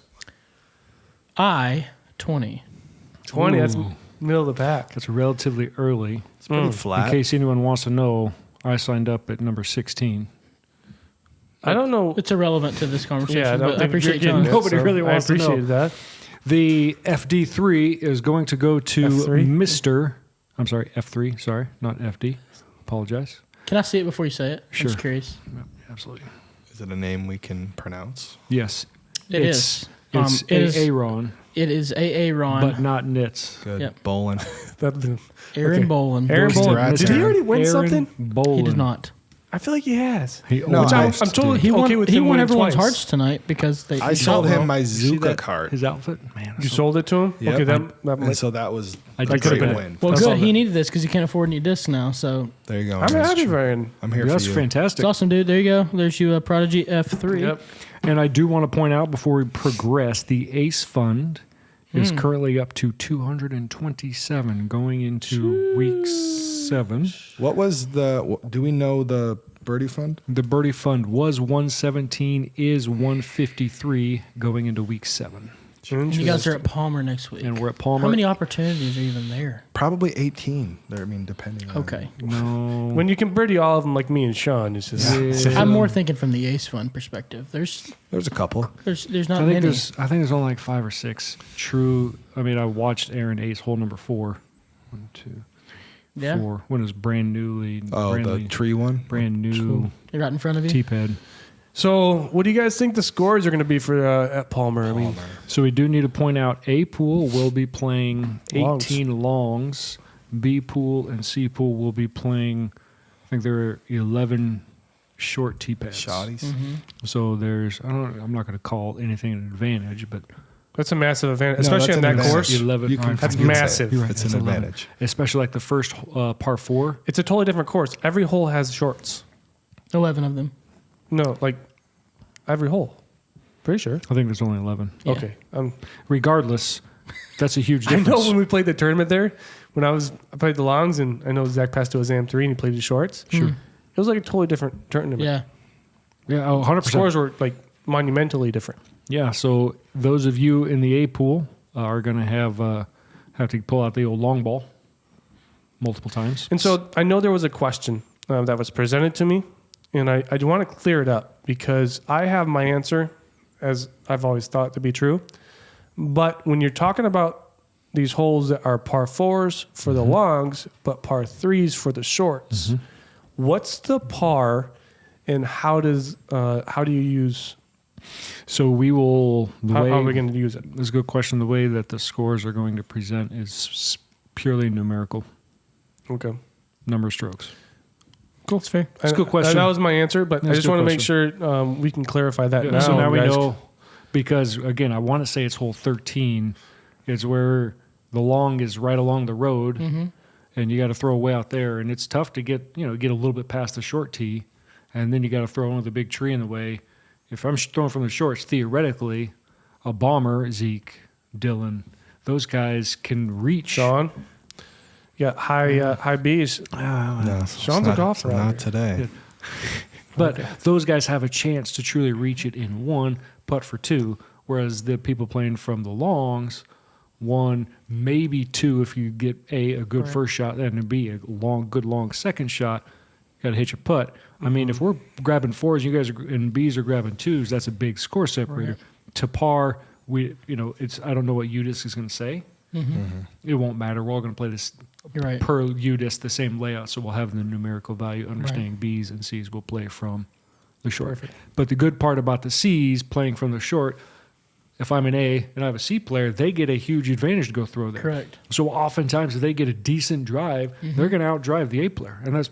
S3: I-20.
S1: 20. That's
S2: Ooh.
S1: middle of the pack.
S2: that's relatively early.
S4: It's pretty
S2: In
S4: flat.
S2: case anyone wants to know, I signed up at number 16.
S1: I don't know.
S3: It's irrelevant to this conversation,
S1: Yeah, I don't
S3: but I
S1: think
S3: appreciate
S1: you're
S3: you.
S1: getting it,
S2: Nobody really wants to
S1: I
S2: know.
S1: appreciate that.
S2: The FD3 is going to go to
S1: F3?
S2: Mr. I'm sorry, F3. Sorry, not FD. Apologize.
S3: Can I see it before you say it?
S2: Sure.
S3: I'm just curious.
S2: Absolutely.
S4: Is it a name we can pronounce?
S2: Yes.
S3: It
S2: it's,
S3: is.
S2: It's
S3: It is-
S2: Aaron,
S3: It is AA Ron,
S2: but not Nitz.
S4: Good.
S3: Yep.
S4: Bowling.
S1: That-
S3: Aaron
S1: okay.
S3: Bolin.
S1: Aaron
S4: Congrats,
S1: Bolin. Did he
S4: Aaron.
S1: already win
S2: Aaron
S1: something?
S2: Bolin.
S3: He did not.
S1: I feel like he has.
S2: He
S4: No,
S2: which
S4: I-
S1: I'm totally
S3: He
S1: okay
S3: won.
S1: with
S3: He
S1: him
S3: won
S1: winning
S3: everyone's
S1: twice.
S3: hearts tonight because they.
S4: I
S3: he
S4: sold
S3: shot
S4: him
S3: well.
S4: my
S2: see
S4: Zuka
S2: that?
S4: cart.
S2: His outfit, man.
S1: You sold it to him?
S4: Yep.
S1: Okay, that
S4: And
S1: might,
S4: so that was
S2: I
S4: a
S2: did
S1: could've
S4: great
S1: been-
S4: win.
S3: Well,
S1: I
S3: good.
S1: saw
S3: He
S1: that.
S3: needed this because he can't afford any discs now. So
S4: There you go.
S1: I'm
S4: That's
S1: happy
S4: true.
S1: for him.
S4: I'm here
S2: That's
S4: for you.
S2: fantastic.
S3: it's awesome, dude. There you go. There's you, Prodigy F3.
S1: Yep.
S2: And I do want to point out before we progress, the ACE Fund is currently up to 227 going into week 7.
S4: What was do we know the birdie fund?
S2: The Birdie Fund was 117, is 153 going into week 7.
S4: advantage.
S3: And you guys are at Palmer next week.
S2: And we're at Palmer.
S3: How many opportunities are even there?
S4: Probably 18. I mean, depending on.
S3: Okay.
S2: No.
S1: When you can birdie all of them like me and Sean, it's just
S3: I'm more thinking from the ace fun perspective. There's
S4: There's a couple.
S3: not
S2: I
S3: many.
S2: think there's only like 5 or 6 true. I mean, I watched Aaron ace hole number 4. 1, 2,
S3: Yeah.
S2: 4. When it was brand newly.
S4: Oh, the tree one?
S2: Brand new
S3: You're right in front of you.
S2: T-pad.
S1: So, what do you guys think the scores are going to be for at Palmer? I mean,
S2: So we do need to point out A pool will be playing
S1: Longs.
S2: 18 longs. B pool and C pool will be playing, I think there are 11 short tee pads.
S4: Shotties.
S3: Mm-hmm.
S2: So I'm not going to call anything an advantage, but
S1: that's a massive advantage,
S4: No,
S1: especially
S4: that's
S1: on
S4: an
S1: that
S4: advantage.
S1: course.
S2: 11.
S4: You can-
S1: That's
S4: you can say
S1: massive.
S4: it.
S2: You're right,
S4: It's
S2: that's
S4: an
S2: 11.
S4: advantage.
S2: Especially like the first par 4.
S1: It's a totally different course. Every hole has shorts.
S3: 11 of them.
S1: No, like every hole. Pretty sure.
S2: I think there's only 11.
S3: Yeah.
S1: Okay.
S2: Regardless, that's a huge
S1: I
S2: difference.
S1: know when we played the tournament there, when I played the longs, and I know Zach passed to his AM3 and he played his shorts.
S3: Sure.
S1: It was like a totally different tournament.
S3: Yeah.
S2: Yeah, 100%.
S1: Scores were like monumentally different.
S2: Yeah, so those of you in the A pool are going to have to pull out the old long ball multiple times.
S1: And so I know there was a question that was presented to me, and I do want to clear it up because I have my answer, as I've always thought to be true. But when you're talking about these holes that are par 4s for the longs, but par 3s for the shorts, what's the par, and how do you use?
S2: So we will.
S1: How are we going to use it?
S2: That's a good question. The way that the scores are going to present is purely numerical,
S1: Okay.
S2: number of strokes.
S3: Cool. That's fair.
S2: It's a good question.
S1: That was my answer, but
S2: That's
S1: I
S2: a
S1: just
S2: good
S1: want to make
S2: question.
S1: sure we can clarify that now.
S2: So now we
S1: guys.
S2: know, because again, I want to say it's hole 13. It's where the long is right along the road, and you got to throw way out there, and it's tough to get a little bit past the short tee, and then you got to throw another big tree in the way. If I'm throwing from the shorts, theoretically, a bomber, Zeke, Dylan, those guys can reach.
S1: Sean, yeah, high B's.
S4: No,
S1: Sean's a golfer out
S4: Not
S1: here.
S4: today.
S2: But those guys have a chance to truly reach it in 1, putt for 2, whereas the people playing from the longs, 1, maybe 2 if you get a good first shot, and B, a good long second shot, got to hit your putt. I mean, if we're grabbing 4s, you guys and Bs are grabbing 2s, that's a big score separator.
S3: Right.
S2: To par, it's I don't know what UDIS is going to say. It won't matter. We're all going to play this
S3: You're right.
S2: per UDIS, the same layout, so we'll have the numerical value. Understanding Bs and Cs will play from the short.
S1: Perfect.
S2: But the good part about the Cs playing from the short, if I'm an A and I have a C player, they get a huge advantage to go throw there.
S3: Correct.
S2: So oftentimes, if they get a decent drive, they're going to outdrive the A player, and that's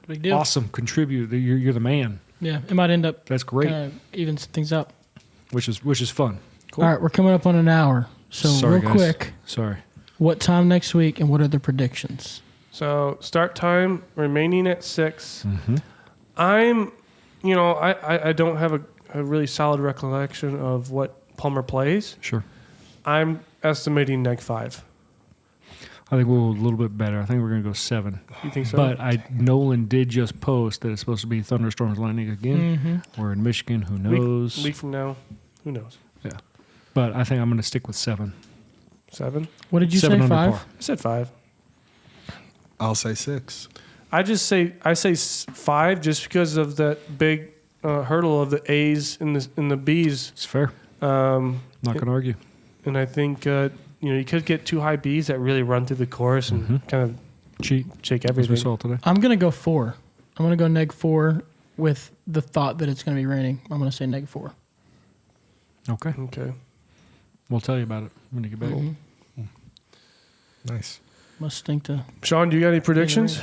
S3: Big deal.
S2: awesome. Contribute. You're the man.
S3: Yeah. It might end up
S2: That's great.
S3: evens things up.
S2: Which is fun.
S3: All right. We're coming up on an hour. So
S2: Sorry,
S3: real
S2: guys.
S3: quick,
S2: Sorry.
S3: what time next week and what are the predictions?
S1: So start time remaining at 6. I'm, I don't have a really solid recollection of what Palmer plays.
S2: Sure.
S1: I'm estimating neg 5.
S2: I think we'll go a little bit better. I think we're going to go 7.
S1: You think so?
S2: But Nolan did just post that it's supposed to be thunderstorms, lightning again. We're in Michigan. Who knows?
S1: Week from now, who knows?
S2: Yeah. But I think I'm going to stick with 7.
S1: 7?
S3: What did you
S2: 7
S3: say?
S2: under
S3: 5?
S2: par.
S1: I said 5.
S4: I'll say 6.
S1: I say 5 just because of that big hurdle of the A's and the B's.
S2: It's fair.
S1: Not
S2: Not going to argue.
S1: And I think you could get 2 high B's that really run through the course and kind of
S2: Cheat.
S1: shake
S2: As we
S1: everything.
S2: saw today.
S3: I'm going to go 4. I'm going to go neg 4 with the thought that it's going to be raining. I'm going to say neg 4.
S2: Okay.
S1: Okay.
S2: We'll tell you about it when you get back.
S4: Nice.
S3: Must stink to.
S1: Sean, do you got any predictions?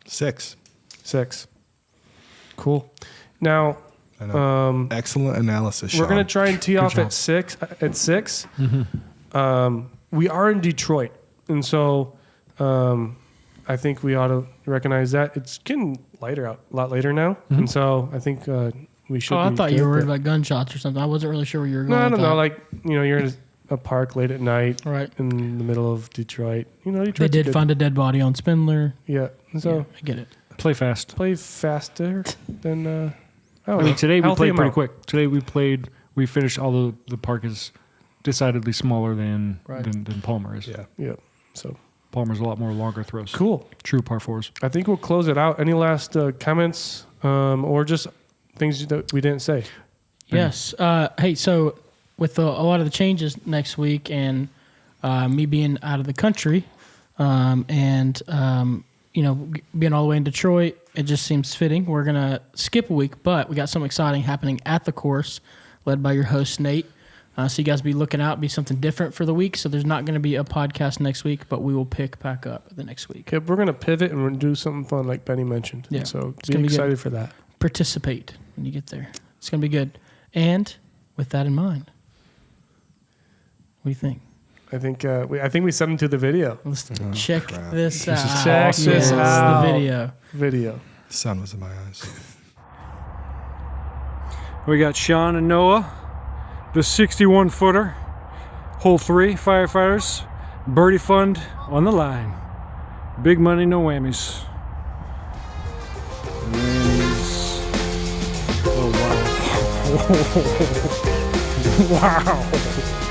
S4: 6.
S1: 6. Cool. Now,
S4: I know. Excellent analysis, Sean.
S1: we're going to try and tee off
S2: job.
S1: at 6. We are in Detroit, and so I think we ought to recognize that it's getting lighter out a lot later now, and so I think we should.
S3: Oh, I
S1: be
S3: thought you
S1: good,
S3: were worried
S1: but-
S3: about gunshots or something. I wasn't really sure where you were going.
S1: No,
S3: with
S1: no,
S3: that.
S1: like you're in a park late at night,
S3: Right.
S1: in the middle of Detroit. Detroit's
S3: They did
S1: good.
S3: find a dead body on Spindler.
S1: Yeah, and so
S3: Yeah, I get it.
S2: Play fast.
S1: play faster than.
S2: I mean, today we
S1: healthy
S2: played pretty
S1: amount.
S2: quick. Today we we finished, although the park is decidedly smaller than Palmer is.
S4: Yeah.
S1: Yeah. So
S2: Palmer's a lot more longer throws.
S1: cool.
S2: True par fours.
S1: I think we'll close it out. Any last comments or just things that we didn't say?
S3: Yes. Hey, so with a lot of the changes next week and me being out of the country and being all the way in Detroit, it just seems fitting. We're going to skip a week, but we got something exciting happening at the course led by your host, Nate. So you guys be looking out, be something different for the week. So there's not going to be a podcast next week, but we will pick back up the next week.
S1: Okay, we're going to pivot and we're going to do something fun like Benny mentioned.
S3: Yeah.
S1: So
S3: It's
S1: be
S3: gonna be
S1: excited
S3: good.
S1: for that.
S3: Participate when you get there. It's going to be good. And with that in mind, what do you think?
S1: I think we sent him to the video.
S3: Let's check
S4: crap.
S3: this out.
S1: Check this
S3: Yes,
S1: out.
S3: The video.
S1: Video.
S4: The sun was in my eyes.
S2: We got Sean and Noah, the 61-footer, hole 3, firefighters, birdie fund on the line. Big money, no whammies. Whammies. Oh, wow. Wow.